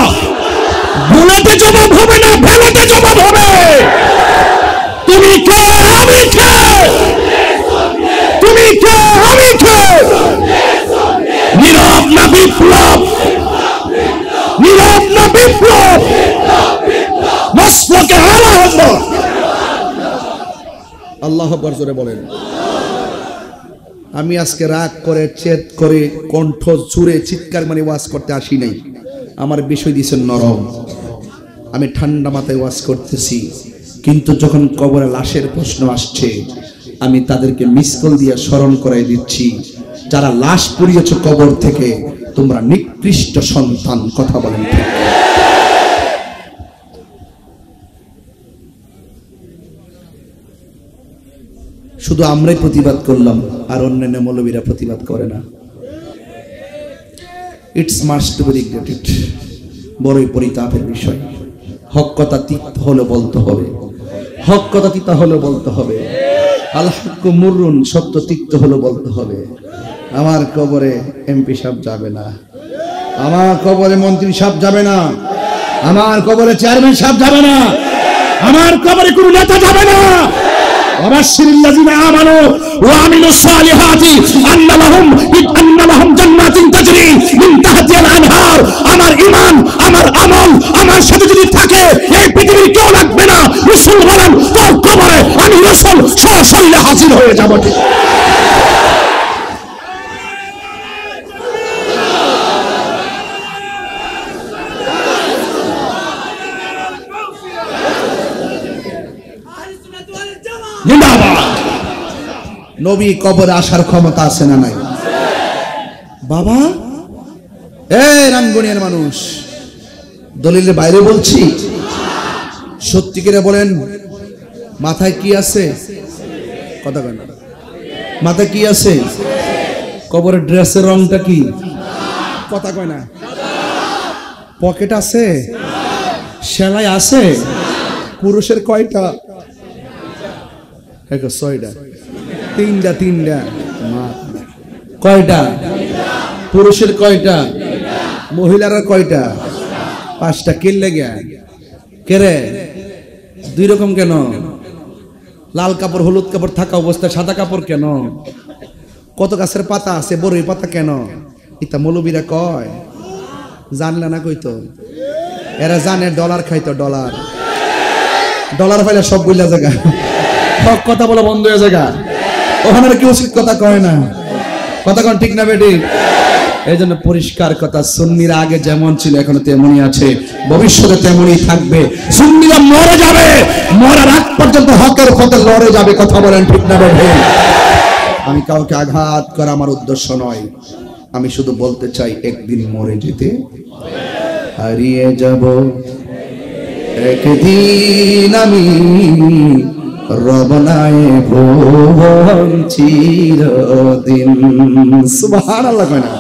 বুলেটে জবাব হবে না, ব্যালটে জবাব হবে। তুমি কে আমি কে, তুমি কে আমি কে, নীরব না বিপ্লব, নীরব না বিপ্লব, মস্তকে হারা হলো। আল্লাহু আকবার জোরে বলেন। আমি আজকে রাগ করে চেত করে কণ্ঠ জুড়ে চিৎকার মানে ওয়াজ করতে আসি নাই। আমার বিষয় দিয়েছেন নরম, আমি ঠান্ডা মাথায় ওয়াজ করতেছি। কিন্তু যখন কবরে লাশের প্রশ্ন আসছে, আমি তাদেরকে মিস কল দিয়ে স্মরণ করাই দিচ্ছি, যারা লাশ পুড়িয়েছ কবর থেকে, তোমরা নিকৃষ্ট সন্তান। কথা বলেন ঠিক? শুধু আমরাই প্রতিবাদ করলাম আর অন্যান্য মৌলবীরা প্রতিবাদ করে না। It's must be regretted. বড়ই পরিতাপের বিষয়। হক কথা তিক্ত হলে বলতে হবে, হক কথা তিতা হলে বলতে হবে। আল হাক্কু মুররুন, সত্য তিক্ত হলে বলতে হবে। আমার কবরে এমপি সাহেব যাবে না, আমার কবরে মন্ত্রী সাহেব যাবে না, আমার কবরে চেয়ারম্যান সাহেব যাবে না, আমার কবরে কোনো নেতা যাবে না। ওয়াবাশশিরিল্লাযিনা আমানু ওয়া আমিলুস সালিহাতি আন্না লাহুম জান্নাতিন তাজরি মিন তাহতিহাল আনহার। আমার ঈমান, আমার আমল আমার সাথে যদি থাকে, এই পৃথিবীর কেউ লাগবে না। রাসূল বলেন, তোর কবরে আমি রাসূল সশরীরে হাজির হয়ে যাব। নবী কবরে আসার ক্ষমতা আছে না নাই? বাবা এই রামগুনিয়ার মানুষ, দলিলের বাইরে বলছি, সত্যি করে বলেন, মাথায় কি আছে? কথা কয় না, মাথায় কি আছে? কবরের ড্রেসের রংটা কি? কথা কয় না। পকেট আছে? সেলাই আছে? পুরুষের কয়টা? ছয়টা, তিনটা, তিনটা। কয়টা? পুরুষের কয়টা? মহিলারা কয়টা? পাঁচটা। কিনলে গে কেরে দুই রকম কেন? লাল কাপড় হলুদ কাপড় থাকা অবস্থায় সাদা কাপড় কেন? কত গাছের পাতা আছে, বড়ই পাতা কেন? ইতা মৌলবীরা কয়, জানলে না কইতো? এরা জানে ডলার খাইতো, ডলার ডলার পাইলে সব বইলা জায়গা, সব কথা বলা বন্ধ হয়ে জায়গা। ওখানে কি উচিত কথা কয় না? কথা কন ঠিক না বেটি? এই জন্য পরিষ্কার কথা, সুন্নিরা আগে যেমন ছিল এখনো তেমনই আছে, ভবিষ্যতে তেমনই থাকবে। সুন্নিরা মরে যাবে, মরার আগ পর্যন্ত হকের পথে লড়ে যাবে। কথা বলেন ঠিক না ভাই? আমি কাউকে আঘাত করা আমার উদ্দেশ্য নয়, আমি শুধু বলতে চাই একদিন মরে যেতে হারিয়ে যাব, একদিন আমি রবনায় ভুবন চিরদিন। সুবহানাল্লাহ কয় না?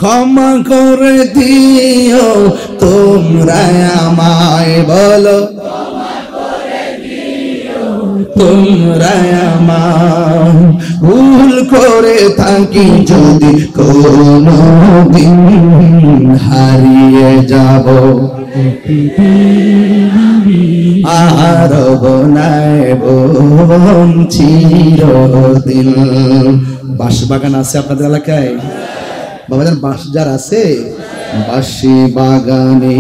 ক্ষমা করে দিও তোমরা আমায়, বলো তোমরা আমায়, ভুল করে থাকি যদি কোনো দিন হারিয়ে যাব, আর বনায় ভুবন চিরদিন। বাঁশ বাগান আছে আপনাদের এলাকায়? বাবাজান বাঁশ যার আছে, বাঁশি বাগানে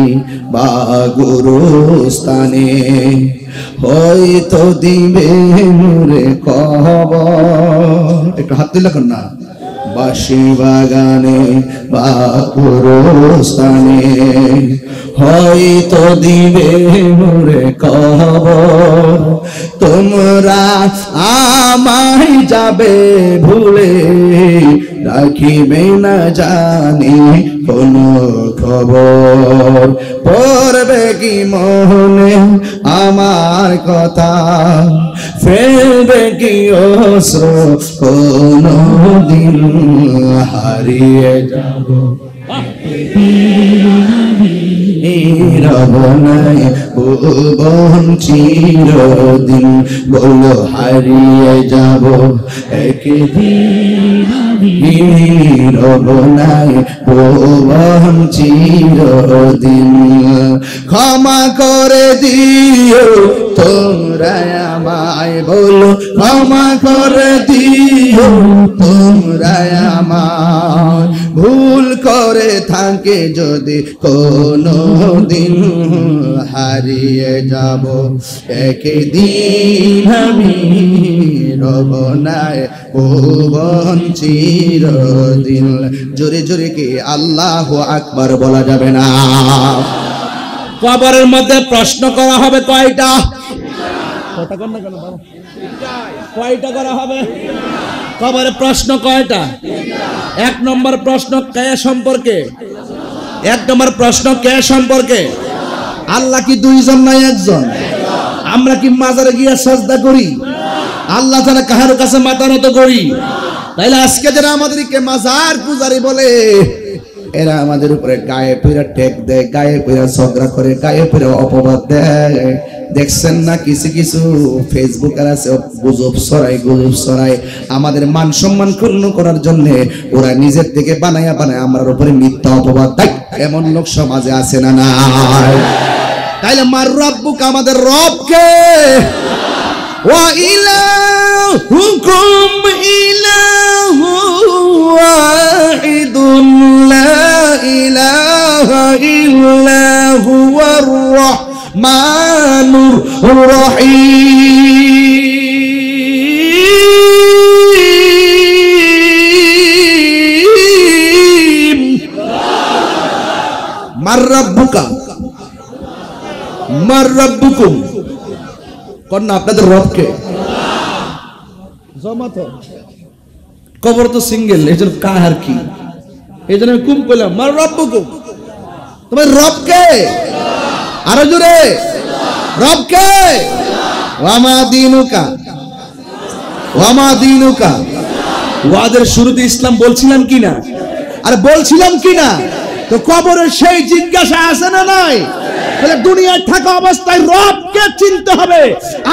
বা গুরুস্থানে হয়তো দিবে মোরে খবর। একটু হাত দিল না? বাঁশি বাগানে বা গুরুস্থানে হয়তো দিবে মোরে খবর, তোমরা আমায় যাবে ভুলে, রাখিবে না জানি কোনো খবর, পড়বে কি মনে আমার কথা, ফেলবে কি অশ্রু কোনো দিন হারিয়ে যাব, রবনায় ভুবন চিরদিন, বলো হারিয়ে যাব একদিন, রবনায় ভুবন চিরদিন। ক্ষমা করে দিও তোমরা আমায়, বলো ক্ষমা করে দিও তোমরা আমায়, ভুল করে থাকে যদি কোনো দিন হারিয়ে যাব, একদিন আমি রবনায় ভুবন চিরদিন। জোরে জোরে কি আল্লাহু আকবার বলা যাবে না? কবরের মধ্যে প্রশ্ন করা হবে কয়টা? কয়টা করা হবে কবরে? প্রশ্ন কয়টা? এক নম্বর প্রশ্ন কে সম্পর্কে? এক নম্বর প্রশ্ন কে সম্পর্কে? আল্লাহ কি দুইজন নাই একজন? আমরা কি মাজারে গিয়ে সাজদা করি? আল্লাহ ছাড়া কাহার কাছে মাথা নত করি? তাইলে আজকে যারা আমাদেরকে মাজার পূজারি বলে, এরা আমাদের উপরে গায়ে পইরা টেক দেয়, গায়ে পইরা ঝগড়া করে, গায়ে পইরা অপবাদ দেয়। দেখছেন না কিছু কিছু ফেসবুকার আছে গুজব ছড়ায় আমাদের মান সম্মান ক্ষুণ্ণ করার জন্য, ওরা নিজের থেকে বানায়া আমার উপরে মিথ্যা অপবাদ দেয়। এমন লোক সমাজে আছে না নাই? তাইলে মার রব্বুক, আমাদের রবকে, ওয়া ইলাহুকুম ইলাহু ওয়াহিদুন লা ইলাহা ইল্লা হুয়ার রহমানুর রহিম। মার রব্বুকা, মার রব্বুকুম, কোন না আপনাদের রবকে? জমাত কবর তো সিঙ্গেল, এই জন্য কাহার কি, এই জন্য কুম কইলাম মার রব্বুকুম। তোমার রবকে আরো জোরে, রবকে। ওয়ামা দিনুকা, ওয়ামা দিনুকা। ওয়াদের শুরুতে ইসলাম বলছিলাম কিনা? আর বলছিলাম কিনা? তো কবরের সেই জিজ্ঞাসা আছে না নাই? তাহলে দুনিয়ায় থাকা অবস্থায় রবকে চিনতে হবে।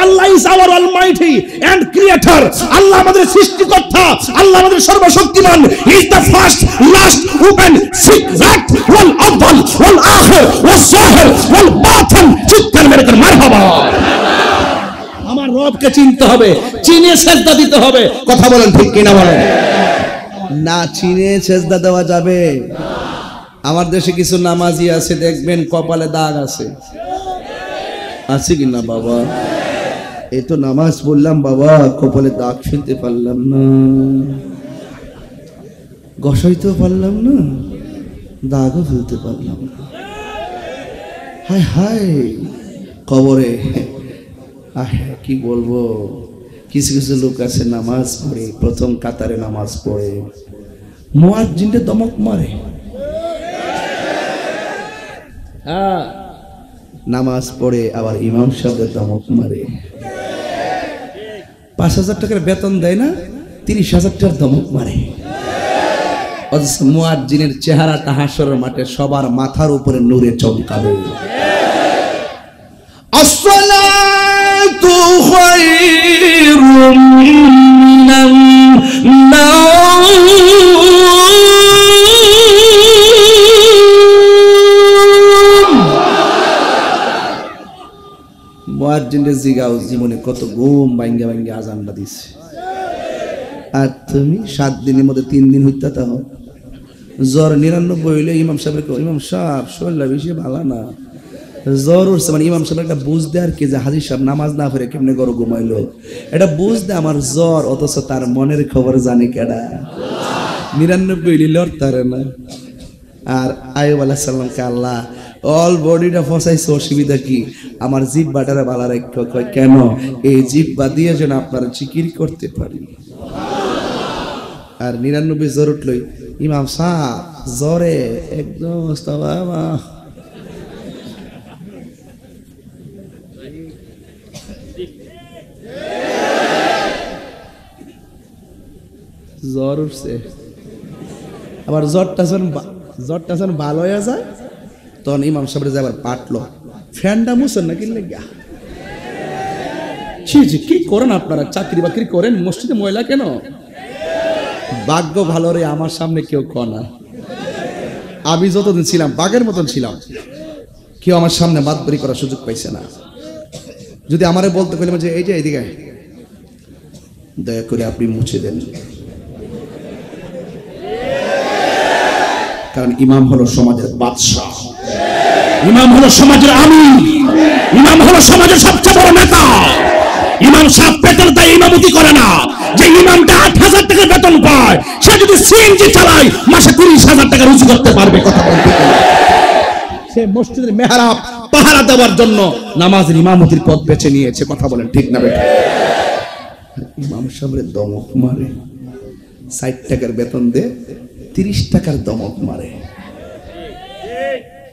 Allah is our almighty and creator. Allah আমাদের সৃষ্টিকর্তা, আল্লাহ আমাদের সর্বশক্তিমান। He is the first, last, open, secret, ওয়াল আফদল, ওয়াল আখির, ওয়াল জাহির, ওয়াল বাতিন। চিৎকার মেরে কর মারহাবা। আমার রবকে চিনতে হবে, চিনে সেজদা দিতে হবে। কথা বলেন ঠিক কিনা বলেন? না চিনে সেজদা দেওয়া যাবে? আমার দেশে কিছু নামাজি আছে, দেখবেন কপালে দাগ আছে, আছে কিনা বাবা? এই তো নামাজ পড়লাম বাবা, কপালে দাগ ফেলতে পারলাম না। ঘষাইতেও পারলাম না, দাগও ফেলতে পারলাম না। হায় হায় কবরে কি বলবো। কিছু কিছু লোক আছে নামাজ পড়ে, প্রথম কাতারে নামাজ পড়ে, মুয়াজ্জিনকে দমক মারে। নামাজ পড়ে আবার ইমাম সাহেবের দমক মারে। 5,000 টাকার বেতন দেয় না, 30,000 টাকার দমক মারে। অথচ মুয়াজ্জিনের চেহারাটা হাসরের মাঠে সবার মাথার উপরে নূরে চমকাবে। আসসালাতু খায়রুম মিনান নাওম। মুয়াজ্জিনের জিগাও জীবনে কত ঘুম ভাঙ্গা ভাঙ্গা আজানটা দিছে, আর তুমি 7 দিনের মধ্যে 3 দিন হইতা তাও জ্বর 99 হইলে ইমাম সাহেবের ইমাম সাহেব শরীরটা বেশি ভালো না, জ্বর উঠছে। মানে ইমাম সাহেব একটা বুঝ দেয় আর কি যে হাজির সাহেব নামাজ না পড়ে কেমনে গরু ঘুমাইলো, এটা বুঝ দেয় আমার জ্বর। অথচ তার মনের খবর জানে কেডা? 99 হইলে লড়তারে না। আর আইয়ুব আলাইহিস সালামকে আল্লাহ অল বডিটা ফসাইছে, অসুবিধা কি? আমার জিহ্বাটারে ভালো রাখো। কয় কেন? এই জিহ্বা দিয়ে যেন আপনার জিকির করতে পারি। আর 99 জ্বর উঠলই ইমাম সাহেব জ্বরে একদম জ্বর উঠছে। আবার জ্বরটা যখন ভালো হয়ে যায় তখন ইমাম সাহেবের যাবার পাটলো, ফ্যানটা মুছেন না কিনলে গিয়া। কি করেন আপনারা? চাকরি বাকরি করেন, মসজিদে ময়লা কেন? ভাগ্য ভালো রে, আমার সামনে কেউ কনা। আমি যতদিন ছিলাম বাঘের মতন ছিলাম, কেউ আমার সামনে বাদবাড়ি করার সুযোগ পাইছে না। যদি আমারে বলতে কইলাম যে এই যে এইদিকে দয়া করে আপনি মুছে দেন, কারণ ইমাম হলো সমাজের বাদশাহ, ইমাম হলো সমাজের আমির, ইমাম হলো সমাজের সবচেয়ে বড় নেতা। ইমাম সাহেব বেতন দেয়, ইমামতি করে না। যে ইমামটা 8,000 টাকা বেতন পায়, সে যদি সিএনজি চালায় মাসে 30,000 টাকা রুজি করতে পারবে। কথা বলতে সে মসজিদের মেহরাব পাহারা দেওয়ার জন্য নামাজের ইমামতির পদ বেছে নিয়েছে। কথা বলেন ঠিক না বেটা? ইমাম সাহেবের দমক মারে, 60 টাকার বেতন দে, 30 টাকার দমক মারে।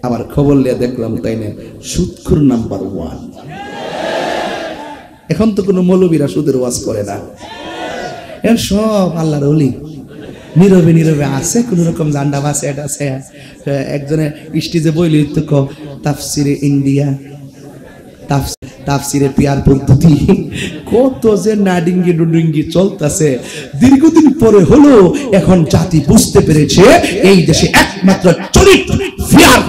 আবার খবর লিয়ে দেখলাম তাই না, সুদখোর নাম্বার 1। এখন তো কোনো মৌলবীরা সুদের ওয়াজ করে না, এখন সব আল্লাহর ওলি নীরবে নীরবে আছে, কোন রকম জান্ডা বাসে এটা আছে। একজনের স্টেজে বইলি তো তাফসিরে ইন্ডিয়া, তাফসিরে পিয়ার পদ্ধতি, কত যে নাডিঙ্গি ডুডিঙ্গি চলতেছে। দীর্ঘদিন পরে হলো এখন জাতি বুঝতে পেরেছে এই দেশে একমাত্র চরিত্র পিয়ার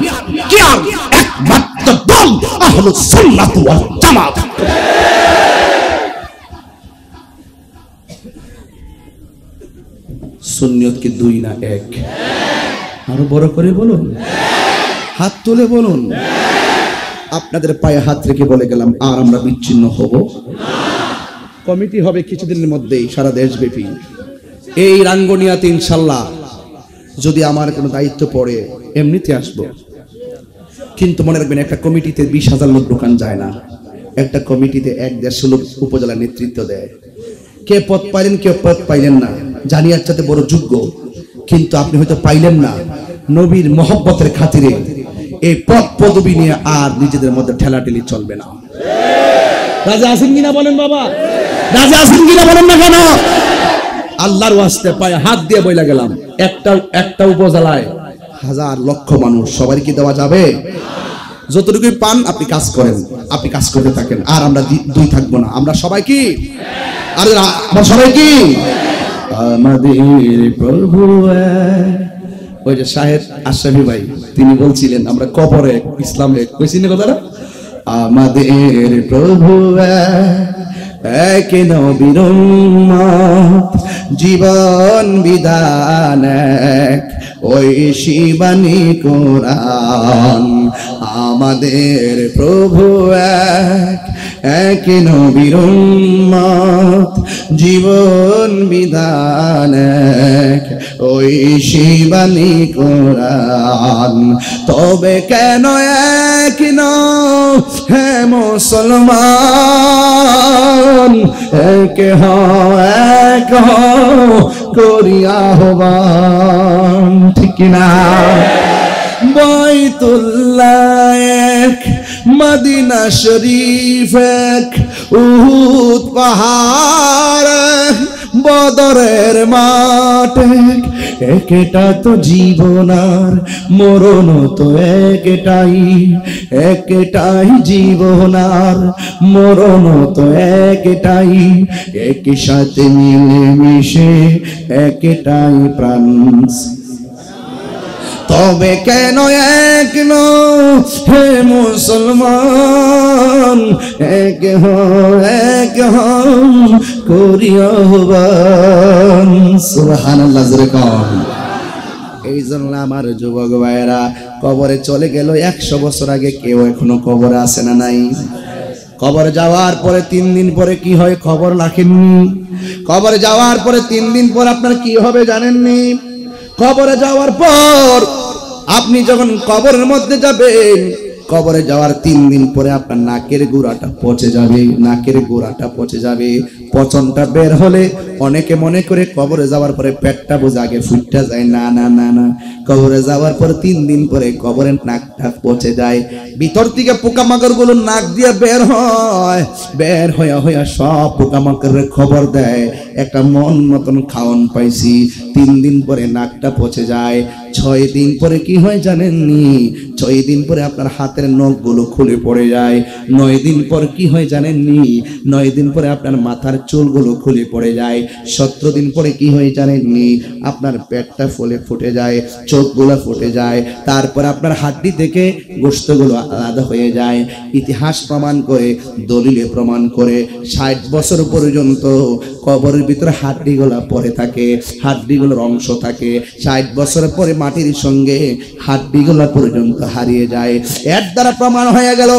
কিয়ার একমাত্র দল আহলুস সুন্নাত ওয়াল জামাত। সুন্নিয়ত কি 2 না 1? আরো বড় করে বলুন, হাত তুলে বলুন। আপনাদের পায়ে হাত রেখে বলে গেলাম, আর আমরা বিচ্ছিন্ন হব না। কমিটি হবে কিছুদিনের মধ্যেই সারা দেশব্যাপী। এই রাঙ্গনিয়াতে ইনশাল্লাহ যদি আমার কোনো দায়িত্ব পড়ে এমনিতে আসবো, কিন্তু মনে রাখবেন একটা কমিটিতে 20,000 লোক ঢোকান যায় না। একটা কমিটিতে 1-150 লোক উপজেলা নেতৃত্ব দেয়। কে পদ পাইলেন, কে পদ পাইলেন না, জানিয়ার চাইতে বড় যোগ্য, কিন্তু আপনি হয়তো পাইলেন না। নবীর মহব্বতের খাতিরে এই পদ পদবি নিয়ে আর নিজেদের মধ্যে ঠেলাঠেলি চলবে না। রাজা আসেন কিনা বলেন বাবা? রাজা আসেন কিনা বলেন না কেন? আল্লাহর ওয়াস্তে পায়ে হাত দিয়ে বইলা গেলাম, একটা উপজেলায় 1000 লক্ষ মানুষ, সবাই কি দেওয়া যাবে? যতটুকুই পান আপনি কাজ করেন, আপনি কাজ করতে থাকেন। আর আমরা 2 থাকবো না, আমরা সবাই কি? আরে আমরা সবাই কি? আমাদের প্রভু। ওই যে শাহেদ আশরাফি ভাই তিনি বলছিলেন, আমরা কবরে ইসলামে কইছি না কথাটা, আমাদের প্রভু এক নবীর উম্মত, জীবন বিধান এক, ওই শিবানী কোরআন। আমাদের প্রভু এক, এক নবীর উম্মত, জীবন বিধান এক, ওই শিবানী কোরআন। তবে কেন এক নও হে মুসলমান, এক হও এক হও করিয়া আহ্বান, ঠিক কিনা? বাইতুল্লাহ এক, মদিনা শরীফ এক, উহুদ পাহাড় এক, বদরের মাঠ এক, একটা তো জীবন আর মরণ তো একটাই, একটাই জীবন আর মরণ তো একটাই, একই সাথে মিলে মিশে একটাই প্রাণ। তবে কেন এক নও হে মুসলমান, এক হও করিয়া আহ্বান। সুবহানাল্লাহ, জোরে কর। এই জন্য আমার যুবক ভাইরা, কবরে চলে গেল 100 বছর আগে, কেউ এখনো কবরে আছে না নাই? কবরে যাওয়ার পরে 3 দিন পরে কি হয় খবর রাখেননি? কবরে যাওয়ার পরে 3 দিন পর আপনার কি হবে জানেননি? কবরে যাওয়ার পর আপনি যখন কবরের মধ্যে যাবেন, কবরে যাওয়ার 3 দিন পরে আপনার নাকের গোড়াটা পচে যাবে, নাকের গোড়াটা পচে যাবে। পচনটা বের হলে অনেকে মনে করে কবরে যাওয়ার পরে পেটটা বোঝা আগে ফুটটা যায়, না না না না, কবরে যাওয়ার পর 3 দিন পরে কবরের নাকটা পচে যায়, ভিতর থেকে পোকামাকড় গুলো নাক দিয়ে বের হয়, বের হইয়া হইয়া সব পোকামাকড়ের খবর দেয় একটা মন মতন খাওয়ান পাইছি। 3 দিন পরে নাকটা পচে যায়। 6 দিন পরে কি হয় জানেননি? 6 দিন পরে আপনার হাতের নখগুলো খুলে পড়ে যায়। 9 দিন পর কি হয় জানেননি? 9 দিন পরে আপনার মাথার চুলগুলো খুলে পড়ে যায়। 17 দিন পরে কি হয় জানেননি? আপনার পেটটা ফুটে যায়, চোখগুলো ফুটে যায়, তারপর আপনার হাড্ডি থেকে গোশতগুলো আলাদা হয়ে যায়। ইতিহাস প্রমাণ করে, দলিলে প্রমাণ করে 60 বছর পর্যন্ত কবরের ভিতরে হাড্ডিগুলো পড়ে থাকে, হাড্ডিগুলোর অংশ থাকে। 60 বছর পরে মাটির সঙ্গে হাড্ডিগুলো পর্যন্ত হারিয়ে যায়। এর দ্বারা প্রমাণ হয়ে গেল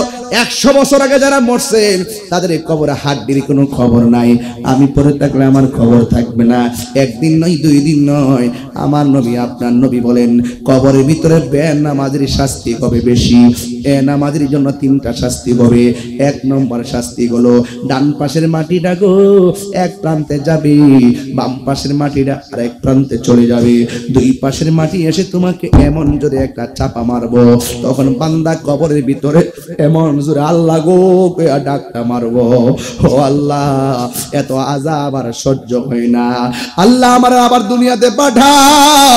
100 বছর আগে যারা মরছে তাদের কবরে হাড্ডির কোনো খবর নাই। আমি পরে থাকলে আমার খবর থাকবে না। একদিন নয়, 2 দিন নয়, আমার নবী আপনার নবী বলেন কবরের ভিতরে বেনামাজির শাস্তি হবে বেশি। নামাজের জন্য 3টা শাস্তি হবে। 1 নম্বর শাস্তি হলো ডান পাশের মাটিটা গো এক প্রান্তে যাবে, বাম পাশের মাটিটা আরেক প্রান্তে চলে যাবে। 2 পাশের মাটি এসে তোমাকে এমন জোরে একটা চাপা মারবো, তখন বান্দা কবরের ভিতরে এমন জোরে আল্লাহ গো কইয়া ডাকটা মারবো, ও আল্লাহ এত আযাব আর সহ্য হয় না, আল্লাহ আমার আবার দুনিয়াতে পাঠাও,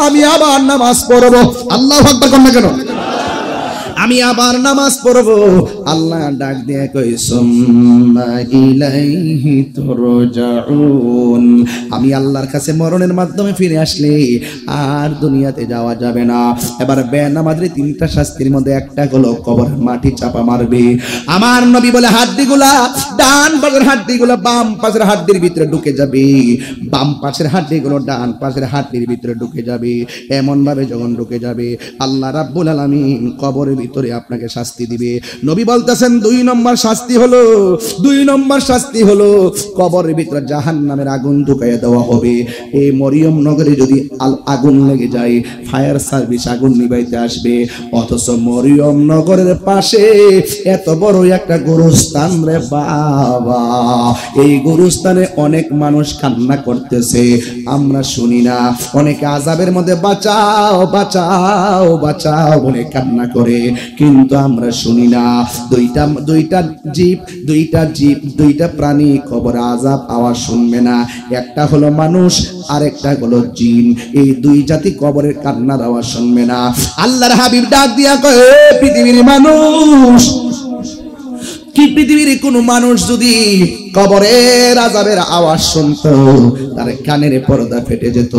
আমি আবার নামাজ পড়বো। আল্লাহু আকবার কোন না কেন? আমি আবার নামাজ পড়বো। আল্লাহ ডাক দিয়ে কই সুম্মা ইলাইহি তুরজাউন, আমি আল্লাহর কাছে মরণের মাধ্যমে ফিরে আসলে আর দুনিয়াতে যাওয়া যাবে না। এবার বেনামাজের 3টা শাস্তির মধ্যে একটা হলো কবরের মাটি চাপা মারবে। আমার নবী বলে হাড্ডিগুলা ডান পাশের হাড্ডিগুলা বাম পাশের হাড্ডির ভিতরে ঢুকে যাবে, বাম পাশের হাড্ডিগুলো ডান পাশের হাড্ডির ভিতরে ঢুকে যাবে। এমন ভাবে যখন ঢুকে যাবে আল্লাহ রাব্বুল আলামিন কবরের ভিতরে আপনাকে শাস্তি দিবে। নবী বলতেছেন 2 নম্বর শাস্তি হলো, 2 নম্বর শাস্তি হলো কবরের ভিতরে জাহান্নামের আগুন ঢুকাইয়া দেওয়া হবে। এই মরিয়ম নগরে যদি আগুন লেগে যায়, ফায়ার সার্ভিস আগুন নিভাইতে আসবে, অথচ মরিয়ম নগরের পাশে এত বড় একটা গোরস্থান রে বাবা, এই গোরস্থানে অনেক মানুষ কান্না করতেছে, আমরা শুনি না। অনেকে আযাবের মধ্যে বাঁচাও বাঁচাও বাঁচাও বলে কান্না করে, কিন্তু আমরা শুনি না। দুইটা প্রাণী কবর আযাব আওয়াজ শুনবে না, একটা হলো মানুষ আর একটা হলো জিন। এই 2 জাতি কবরের কান্নার আওয়াজ শুনবে না। আল্লাহর হাবিব ডাক দিয়া কয়, পৃথিবীর মানুষ কি, পৃথিবীর কোন মানুষ যদি কবরের আযাবের আওয়াজ শুনতো তার কানের পর্দা ফেটে যেত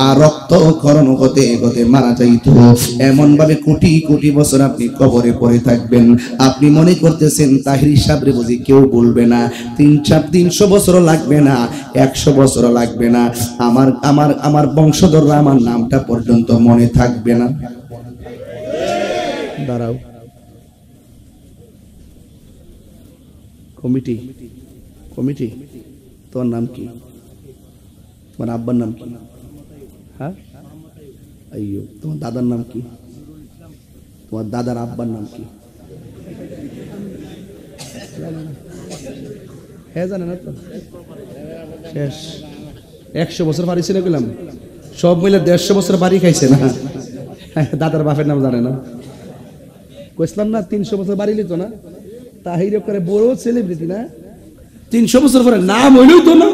আর রক্তক্ষরণ হতে হতে মারা যাইত। এমন ভাবে কোটি কোটি বছর আপনি কবরে পড়ে থাকবেন। আপনি মনে করতেছেন তাহির সাহেব বুঝি কেউ বলবে না, 300 বছর লাগবে না, 100 বছর লাগবে না, আমার বংশধররা আমার নামটা পর্যন্ত মনে থাকবে না। দাঁড়াও, কমিটি কমিটি তোমার নাম কি? তোমার আব্বার নাম কি? হ্যাঁ, আইয়ো। তোমার দাদার নাম কি? তোমার দাদার আব্বার নাম কি? হ্যাঁ, জানে না তো। শেষ। 100 বছর বাড়ি ছিল গেলাম, সব মিলে 150 বছর বাড়ি খাইছে না। দাদার বাপের নাম জানে না। কইছিলাম না 300 বছর বাড়ি লিত না, তাহির করে বড় সেলিব্রিটি না। 300 বছর পরে নাম হইলই তো না।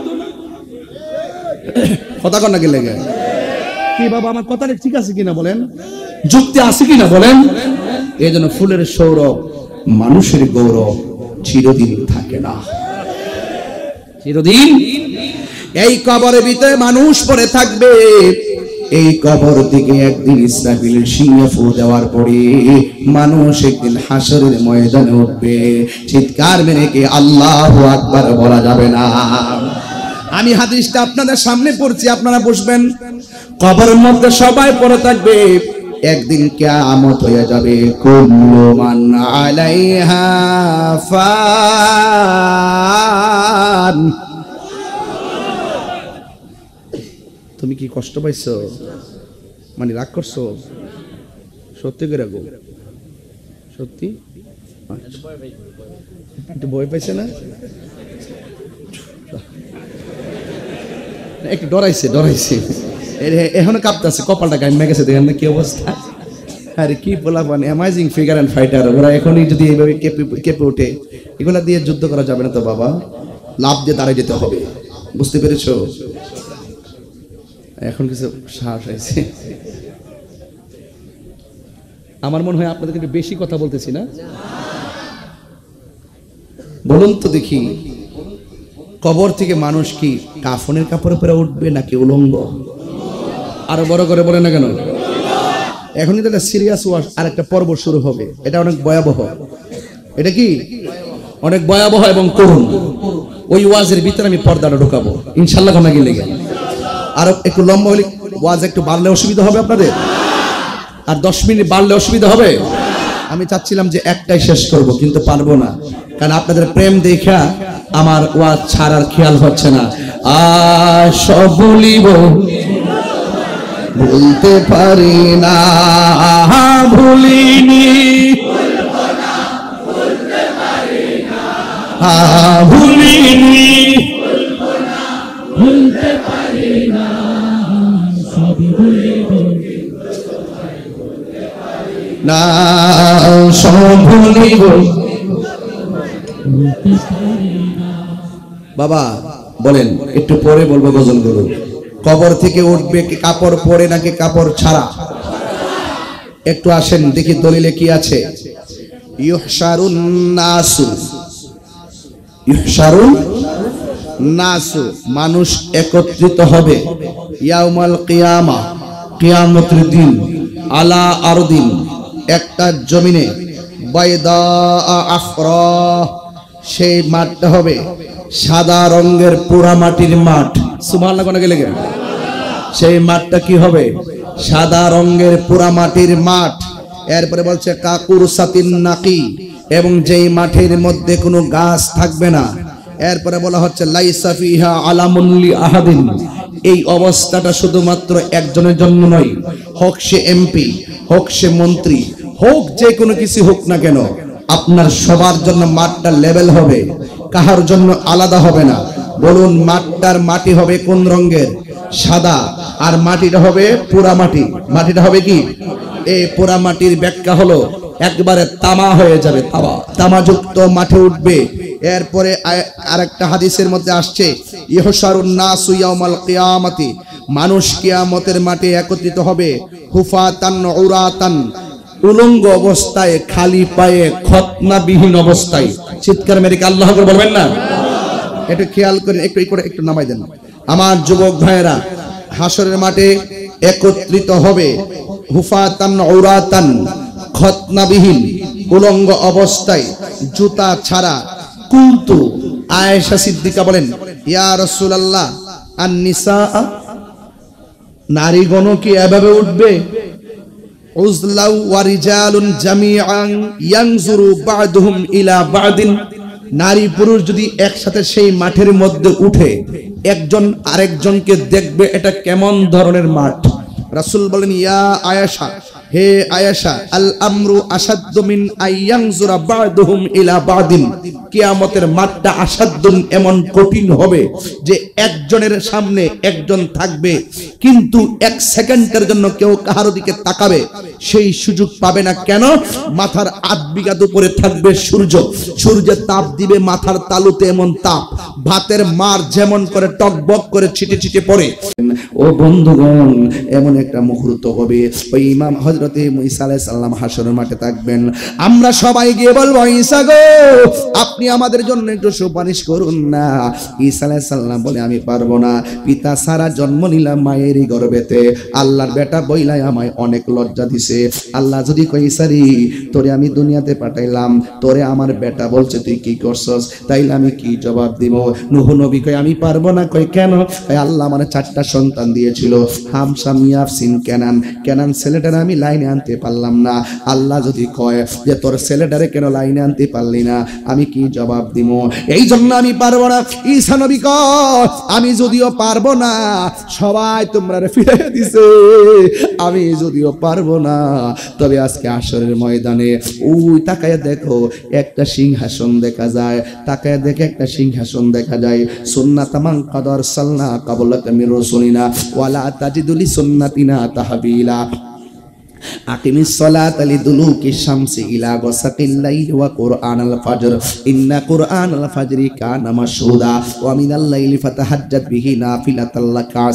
কথা কন না গেলে কি বাবা, আমার কথাটা ঠিক আছে কিনা বলেন, যুক্তি আছে কিনা বলেন। এই জন্য ফুলের সৌরভ, মানুষের গৌরব চিরদিন থাকে না, চিরদিন। এই কবরের ভিতরে মানুষ পড়ে থাকবে। এই কবর থেকে একদিন ইসরাফিলের সিংহে ফু দেওয়ার পরে মানুষ একদিন হাসরের ময়দানে উঠবে। চিৎকার মেরে কে আল্লাহু আকবার বলা যাবে না। আমি হাদিসটা আপনাদের সামনে পড়ছি, আপনারা বসবেন। কবরের মধ্যে সবাই পড়ে থাকবে। একদিন কিয়ামত হয়ে যাবে। কুল্লু মান আলাইহা ফান। তুমি কি কষ্ট পাইছো? মানে রাগ করছো? সত্যি করে গো, সত্যি একটু ভয় পাইছে না? একটু ডরাইছে, ডরাইছে। এখনো কাঁপতেছে, কপালটা গাইমে গেছে। দেখেন না কি অবস্থা। আরে কি বলা, মানে অ্যামাজিং ফিগার অ্যান্ড ফাইটার। ওরা এখনই যদি এইভাবে কেঁপে ওঠে, এগুলা দিয়ে যুদ্ধ করা যাবে না তো বাবা, লাভ দিয়ে দাঁড়িয়ে যেতে হবে। বুঝতে পেরেছো? এখন কিছু সাহস হয়েছে। আমার মনে হয় আপনাদেরকে একটু বেশি কথা বলতেছি না? বলুন তো দেখি, কবর থেকে মানুষ কি কাফনের কাপড়ে পরে উঠবে নাকি উলঙ্গ? আরো বড় করে বলে না কেন? এখন কিন্তু একটা সিরিয়াস ওয়াজ, আর একটা পর্ব শুরু হবে। এটা অনেক ভয়াবহ। এটা কি অনেক ভয়াবহ এবং করুণ। ওই ওয়াজের ভিতরে আমি পর্দাটা ঢোকাবো ইনশাল্লাহ। কমে গেলে আরো একটু লম্বা হলে ওয়াজ একটু বাড়লে অসুবিধা হবে আপনাদের, আর 10 মিনিট বাড়লে অসুবিধা হবে। আমি চাচ্ছিলাম যে একটাই শেষ করব, কিন্তু পারবো না, কারণ আপনাদের প্রেম দেখা আমার ওয়াজ ছাড়ার খেয়াল হচ্ছে না। সব বলিব বলতে পারি না, ভুলিনি ভুলিনি ভুলতে পারি না, সবই ভুলিব না, সব ভুলিব। বাবা বলেন, একটু পরে বলবো গজল গুলো। কবর থেকে উঠবে কি কাপড় পরে নাকি কাপড় ছাড়া? একটু আসেন দেখি দলিলে কি আছে। ইউহশারুন নাসু, ইউহশারুন নাসু, মানুষ একত্রিত হবে। ইয়াউমাল কিয়ামা, কিয়ামতের দিন। আলা আরদিন, একটা জমিনে। বাইদা আফরা, সেই মাঠটা হবে সাদা রঙের পোড়া মাটির মাঠ। সুবহানাল্লাহ কোন গেলে গেল। সেই মাঠটা কি হবে? সাদা রঙের পোড়া মাটির মাঠ। এরপরে বলছে কাকুরসাতিন নাকি, এবং যেই মাঠের মধ্যে কোনো গাছ থাকবে না। এরপরে বলা হচ্ছে লাইসা ফিহা আলামুন লি আহাদিন। এই অবস্থাটা শুধুমাত্র একজনের জন্য নয়, হোক সে এমপি, হোক সে মন্ত্রী, হোক যে কোনো কিছু হোক না কেন, আপনার সবার জন্য মাঠটা লেভেল হবে, কাহার জন্য আলাদা হবে না। বলুন, মাঠটার মাটি হবে কোন রঙের? সাদা। আর মাটিটা হবে পোড়া মাটি। মাটিটা হবে কি? এই পোড়া মাটির ব্যাখ্যা হলো একবারে তামা হয়ে যাবে, তামাযুক্ত মাঠে উঠবে। এরপরে আরেকটা হাদিসের মধ্যে আসছে ইহশারুন নাসু ইয়াউমাল কিয়ামতি, মানুষ কিয়ামতের মাঠে একত্রিত হবে। হুফাতান উরাতান, উলঙ্গ অবস্থায়, খালি পায়ে, খতনাবিহীন অবস্থায়। চিৎকার মেরে আল্লাহু আকবার বলবেন না? একটু খেয়াল করে একটু নামাই দেন আমার যুবক ভাইয়েরা। হাসরের মাঠে একত্রিত হবে হুফাতান উরাতান, খতনাবিহীন, উলঙ্গ অবস্থায়, জুতা ছাড়া। কুলতু, আয়েশা সিদ্দিকা বলেন, ইয়া রাসূলুল্লাহ, আন-নিসা, নারীগণ কি এভাবে উঠবে? উজলাউ ওয়া রিজালুন জামিআন ইয়ানজুরু বা'দুহুম ইলা বা'দিন, নারী পুরুষ যদি একসাথে সেই মাঠের মধ্যে উঠে একজন আরেকজনকে দেখবে এটা কেমন ধরনের মাঠ। রাসূল বলেন ইয়া আয়েশা, হে আয়েশা, আল আমরু আসাদ্দু মিন আইয়ানজুরা বা'দুহুম ইলা বা'দিন, কিয়ামতের মাঠটা আসাদ্দুন এমন কঠিন হবে যে একজনের সামনে একজন থাকবে কিন্তু এক সেকেন্ডের জন্য কেউ কাহার দিকে তাকাবে সেই সুযোগ পাবে না। কেন? মাথার 8 বিঘা উপরে থাকবে সূর্য, সূর্যের তাপ দিবে মাথার তালুতে এমন তাপ, ভাতের মার যেমন করে টকবক করে ছিটে ছিটে পড়ে। ও বন্ধুগণ, এমন একটা মুহূর্ত হবে ওই ইমাম হযরতে ঈসা আলাইহিস সালাম হাশরের মাঠে থাকবেন। আমরা সবাই গিয়ে বলবো ঈসা গো আপনি আমাদের জন্য একটু সুপারিশ করুন না। ঈসা আলাইহিস সালাম বলে আমি পারবো না, পিতা সারা জন্ম নিলাম মায়েরই গর্ভেতে, আল্লাহর বেটা বইলাই আমায় অনেক লজ্জা দিছে। আল্লাহ যদি কই ঈসা রে তোরে আমি দুনিয়াতে পাঠাইলাম, তোরে আমার বেটা বলছে তুই কি করছস, তাইলে আমি কি জবাব দিব? নূহ নবী কই আমি পারবো না। কই কেন? আল্লাহ আমার 4টা সন্তান দিয়েছিল, হাম শাম ইয়াফসিন কেনান, কেনান ছেলেটারে আমি লাইনে আনতে পারলাম না। আল্লাহ যদি কয় যে তোর ছেলেটারে কেন লাইনে আনতে পারলি না, আমি কি জবাব দিব? এই জন্য আমি পারবো না। ঈসা নবী কয় আমি যদিও পারবো না, সবাই তোমরা ফিরে দিছে, আমি যদিও পারবো না, তবে আজকে হাশরের ময়দানে ওই তাকায় দেখো একটা সিংহাসন দেখা যায়, তাকায় দেখে একটা সিংহাসন দেখা যায়। সুন্নাত মান কদর সালনা কাবলাকা মির রাসূলিনা ওয়ালা তাজিদুলি সুন্নাতিনা তাহবিলা। আকিমিস সালাতা লিদুলুকি শামসি ইলা গাসাকিল লাইলি ওয়া কুরআনাল ফাজর ইন্না কুরআনাল ফাজরি কানা মাশহুদা ওয়া মিনাল লাইলি ফাতাহাজ্জাত বিহি নাফিলাতাল লাকা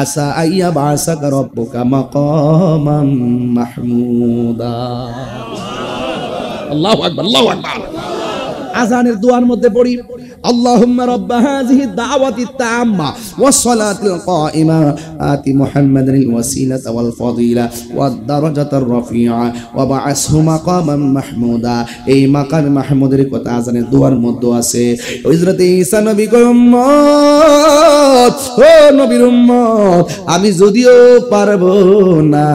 আসা আইয়াবাসাকা রাব্বুকা মাকামান মাহমুদা। আল্লাহু আকবার, আল্লাহু আকবার। আযানের দোয়ার মধ্যে পড়ি আল্লাহুম্মা রাব্ব হাযিহি দাওয়াতিত তাম্মা ওয়াস সালাতিল কাইমা আতি মুহাম্মাদানিল ওয়াসিলাতা ওয়াল ফাদিলা ওয়াদ দারাজাতার রাফিআ ওয়া বা'আসহু মাকামান মাহমুদা। এই মাকাম মাহমুদের কথা আযানের দোয়ার মধ্যে আছে। হযরত ঈসা নবী কয় উম্মত, ও নবীর উম্মত, আমি যদিও পারবো না,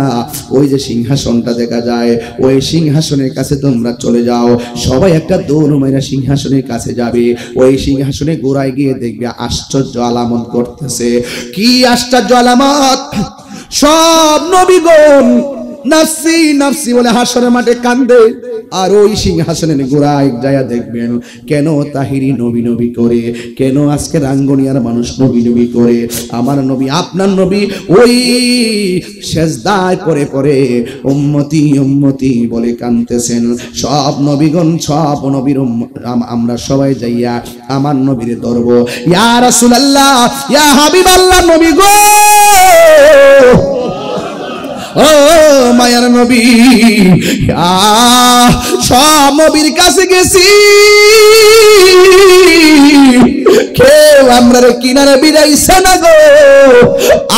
ওই যে সিংহাসনটা দেখা যায় ওই সিংহাসনের কাছে তোমরা চলে যাও। সবাই একটা দৌড় মাইরা সিংহাসনের কাছে যাবে। ওই সিংহাসনে গোড়ায় গিয়ে দেখবে আশ্চর্য আলামত করতেছে। কি আশ্চর্য আলামত! সব নবীগণ নাফসি নাফসি বলে হাশরের মাঠে কান্দে, আর ওই সিংহাসনের গোড়ায় যায় দেখবেন কেন তাহিরি নবী নবী করে, কেন আজকে রাঙ্গুনিয়ার মানুষ নবী নবী করে। আমার নবী আপনার নবী ওই সেজদায় করে করে উম্মতি উম্মতি বলে কাঁদতেছেন। সব নবীগণ সব নবীর আমরা সবাই যাইয়া আমার নবীরে ধরব, ইয়া রাসূলুল্লাহ ইয়া হাবিবাল্লাহ নবী গো, ও মায়ার নবী, সব নবীর কাছে গেছি, কেউ আমরা কিনারে বিদাইছে না গো।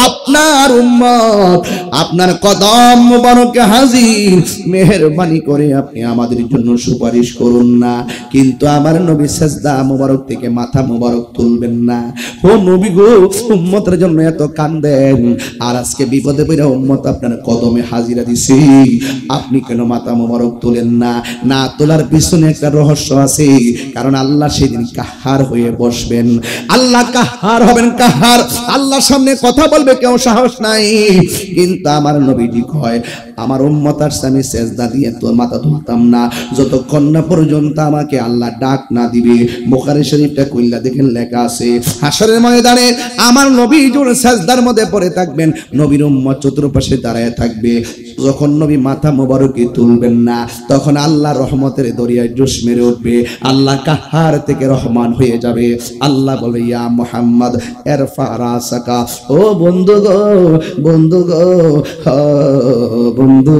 আপনার উম্মত আপনার কদম মুবারকে হাজির, মেহেরবানি করে আপনি আমাদের জন্য সুপারিশ করুন না। কিন্তু আমার নবী সেজদা মুবারক থেকে মাথা মুবারক তুলবেন না। ও নবী গো, উম্মতের জন্য এত কান্দেন, আর আজকে বিপদে পড়ে উম্মত আপনার কদমে হাজিরা দিছি, আপনি কেন মাথা মুবারক তোলেন না? না তোলার পিছনে একটা রহস্য আছে, কারণ আল্লাহ সেদিন কাহার হয়ে বসবেন। আল্লাহ কাহার হবেন, কাহার। আল্লাহর সামনে কথা বলবে কেউ সাহস নাই। কিন্তু আমার নবীজি কয় আমার উম্মতার সামনে সেজদা দিয়ে তো মাথা তুলতাম না যতক্ষণ না পর্যন্ত আমাকে আল্লাহ ডাক না দিবে। বুখারী শরীফটা কইলা দেখেন লেখা আছে, হাশরের ময়দানে আমার নবী যখন সেজদার মধ্যে পড়ে থাকবেন, নবীর উম্মত চতুর্পাশে দাঁড়ায় থাকবে। যখন নবী মাথা মোবারকে তুলবেন না, তখন আল্লাহ রহমতের দরিয়ায় জোশ মেরে উঠবে, আল্লাহ কাহার থেকে রহমান হয়ে যাবে। আল্লাহ বলে ইয়া মুহাম্মদ ইরফা রাসাকা, ও বন্ধু গো, বন্ধু গো, বন্ধু,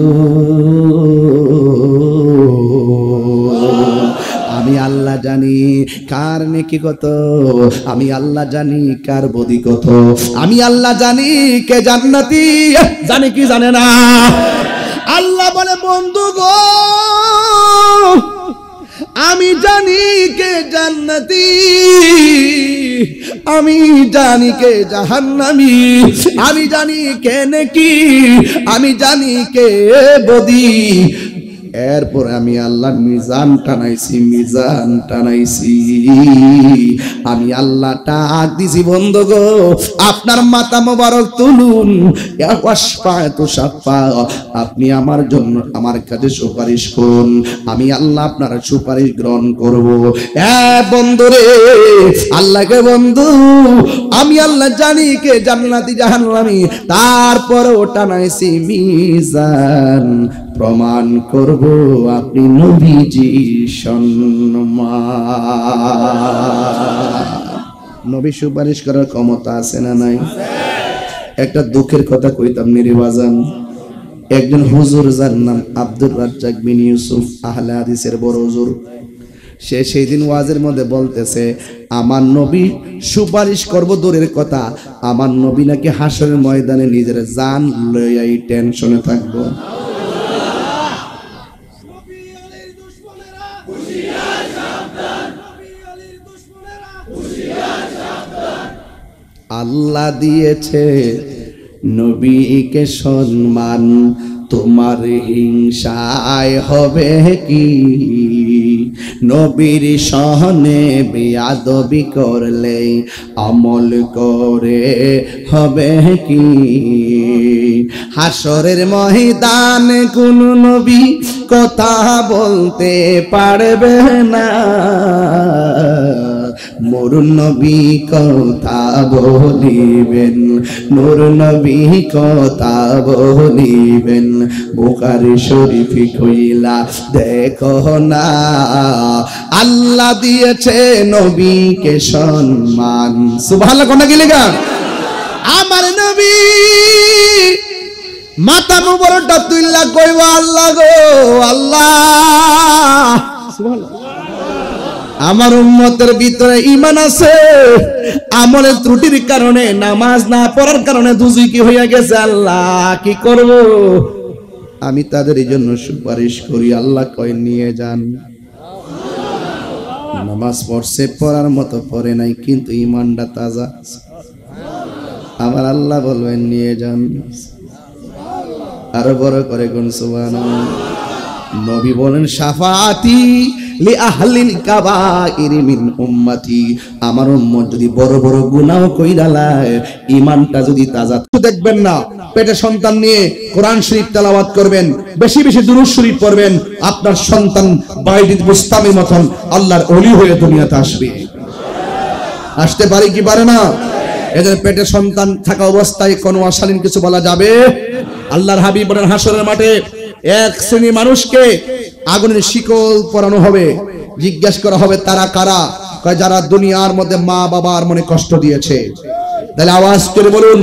আমি আল্লাহ জানি কার নেকি কত, আমি আল্লাহ জানি কার বদি কত, আমি আল্লাহ জানি কে জান্নাতি, জানে কি জানে না। আল্লাহ বলে বন্ধু গো, আমি জানি কে জান্নাতি, আমি জানি কে জাহান্নামী, আমি জানি কে নেকি, আমি জানি কে বদি। এরপর আমি আল্লাহ মিজান টানাইছি, মিজান টানাইছি। আমি আল্লাহ ডাক দিছি, বন্ধু গো আপনার মাথা মোবারক তুলুন, আপনি আমার জন্য আমার কাছে সুপারিশ করুন, আমি আল্লাহ আপনার সুপারিশ গ্রহণ করব। বন্ধু রে, আল্লাহকে বন্ধু আমি আল্লাহ জানি কে জান্নাতি জাহান্নামী, তারপরে ওটা নাইছি মিজান, প্রমাণ করব আপনি নবীজি সম্মান। নবী সুপারিশ করার ক্ষমতা আছে না নাই? একটা দুঃখের কথা কইতাম নিরে বাজান, একজন হুজুর যার নাম আব্দুর রাজ্জাক বিন ইউসুফ, আহলে হাদিসের বড় হুজুর, সে সেই দিন ওয়াজের মধ্যে বলতেছে আমার নবী সুপারিশ করব দূরের কথা, আমার নবী নাকি হাসরের ময়দানে নিজের জান লইয়াই টেনশনে থাকবো। আল্লাহ দিয়েছে নবীকে সম্মান, তোমার হিংসায় হবে কি? নবীর সহনে বেয়াদবি করলে আমল করে হবে কি? হাসরের ময়দানে কোন নবী কথা বলতে পারবে না, মোর নবী কথা বলিবেন, নূর নবী কথা বলিবেন। বুখারী শরীফ কইলা দেখো না, আল্লাহ দিয়েছে নবীকে সম্মান। সুবহানাল্লাহ কোনটা কি লেখা? আমার নবী মাথা মুবারকটা তুইলা কইব আল্লাহ গো আল্লাহ, সুবহানাল্লাহ আমার উম্মতের ভিতরে ঈমান আছে, আমলের ত্রুটির কারণে নামাজ না পড়ার কারণে দুজকি হইয়া গেছে, আল্লাহ কি করব? আমি তাদের এই জন্য সুপারিশ করি। আল্লাহ কয় নিয়ে যান। নামাজ পড়ছে, পড়ার মতো পড়ে নাই, কিন্তু ঈমানটা তাজা। আমার আল্লাহ বলবেন নিয়ে যান। আরো বড় করে কোন সুবহানাল্লাহ। নবী বলেন শাফাআতি লি আহলিল কাবাইর মিন উম্মতি, আমার উম্মত যদি বড় বড় গুনাহ কইরা লায়, ঈমানটা যদি তাজা। দেখবেন না পেটে সন্তান নিয়ে কোরআন শরীফ তেলাওয়াত করবেন, বেশি বেশি দুরূদ শরীফ পড়বেন, আপনার সন্তান বাইজিদ বুস্তামির মতন আল্লাহর ওলি হয়ে দুনিয়াতে আসবে। আসতে পারে কি পারে না? এদের পেটে সন্তান থাকা অবস্থায় কোনো অশালীন কিছু বলা যাবে? আল্লাহর হাবিব বলেন হাসরের মাঠে এক শ্রেণী মানুষকে আগুনের শিকল পরানো হবে, জিজ্ঞাসা করা হবে তারা কারা? কয় যারা দুনিয়ার মধ্যে মা বাবার মনে কষ্ট দিয়েছে। তাহলে আওয়াজ করে বলুন,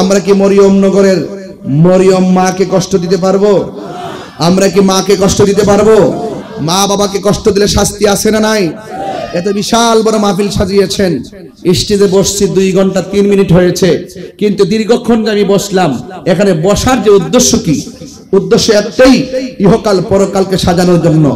আমরা কি মরিয়ম নগরের মরিয়ম মাকে কষ্ট দিতে পারবো? আমরা কি মাকে কষ্ট দিতে পারবো? মা বাবাকে কষ্ট দিলে শাস্তি আছে না নাই? এত বিশাল বড় মাহফিল সাজিয়েছেন, স্টেজে বসছি 2 ঘন্টা 3 মিনিট হয়েছে, কিন্তু দীর্ঘক্ষণ আমি বসলাম। এখানে বসার যে উদ্দেশ্য কি? উদ্দেশ্য একটাই, ইহকাল পরকালকে সাজানোর জন্য।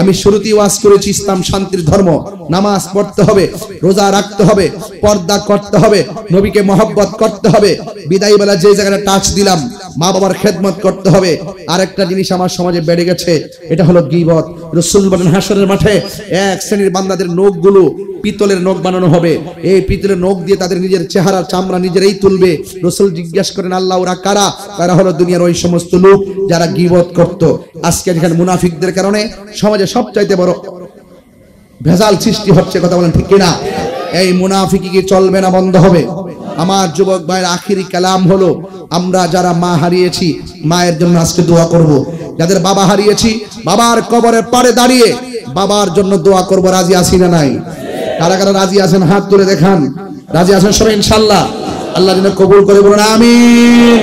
আমি শুরুতেই ওয়াজ করেছি ইসলাম শান্তির ধর্ম, নামাজ পড়তে হবে, রোজা রাখতে হবে, পর্দা করতে হবে, নবীকে মহব্বত করতে হবে। বিদায় বেলা যে জায়গাটা টাচ দিলাম, মা বাবার খেদমত করতে হবে। আরেকটা জিনিস আমার সমাজে বেড়ে গেছে, এটা হলো গীবত। রাসূল বলেন হাসরের মাঠে এক শ্রেণীর বান্দাদের নখগুলো পিতলের নখ বানানো হবে, এই পিতলের নখ দিয়ে তাদের নিজের চেহারা চামড়া নিজেরাই তুলবে। রাসূল জিজ্ঞাসা করেন আল্লাহ ওরা কারা? তারা হলো দুনিয়ার ওই সমস্ত লোক যারা গীবত করত। আজকে এখানে মুনাফিকদের কারণে সমাজে সবচাইতে বড় ভেজাল সৃষ্টি হচ্ছে, কথা বলেন ঠিক কিনা? এই মুনাফিকি কি চলবে না বন্ধ হবে? আমার যুবক ভাইয়ের আখিরি কালাম হলো, আমরা যারা মা হারিয়েছি মায়ের জন্য আজকে দোয়া করব। যাদের বাবা হারিয়েছি বাবার কবরের পাড়ে দাঁড়িয়ে বাবার জন্য দোয়া করব। রাজি আছি না নাই? কারা কারা রাজি আছেন হাত তুলে দেখান। রাজি আছেন সবাই ইনশাআল্লাহ? আল্লাহ যেন কবুল করে বলুন আমিন।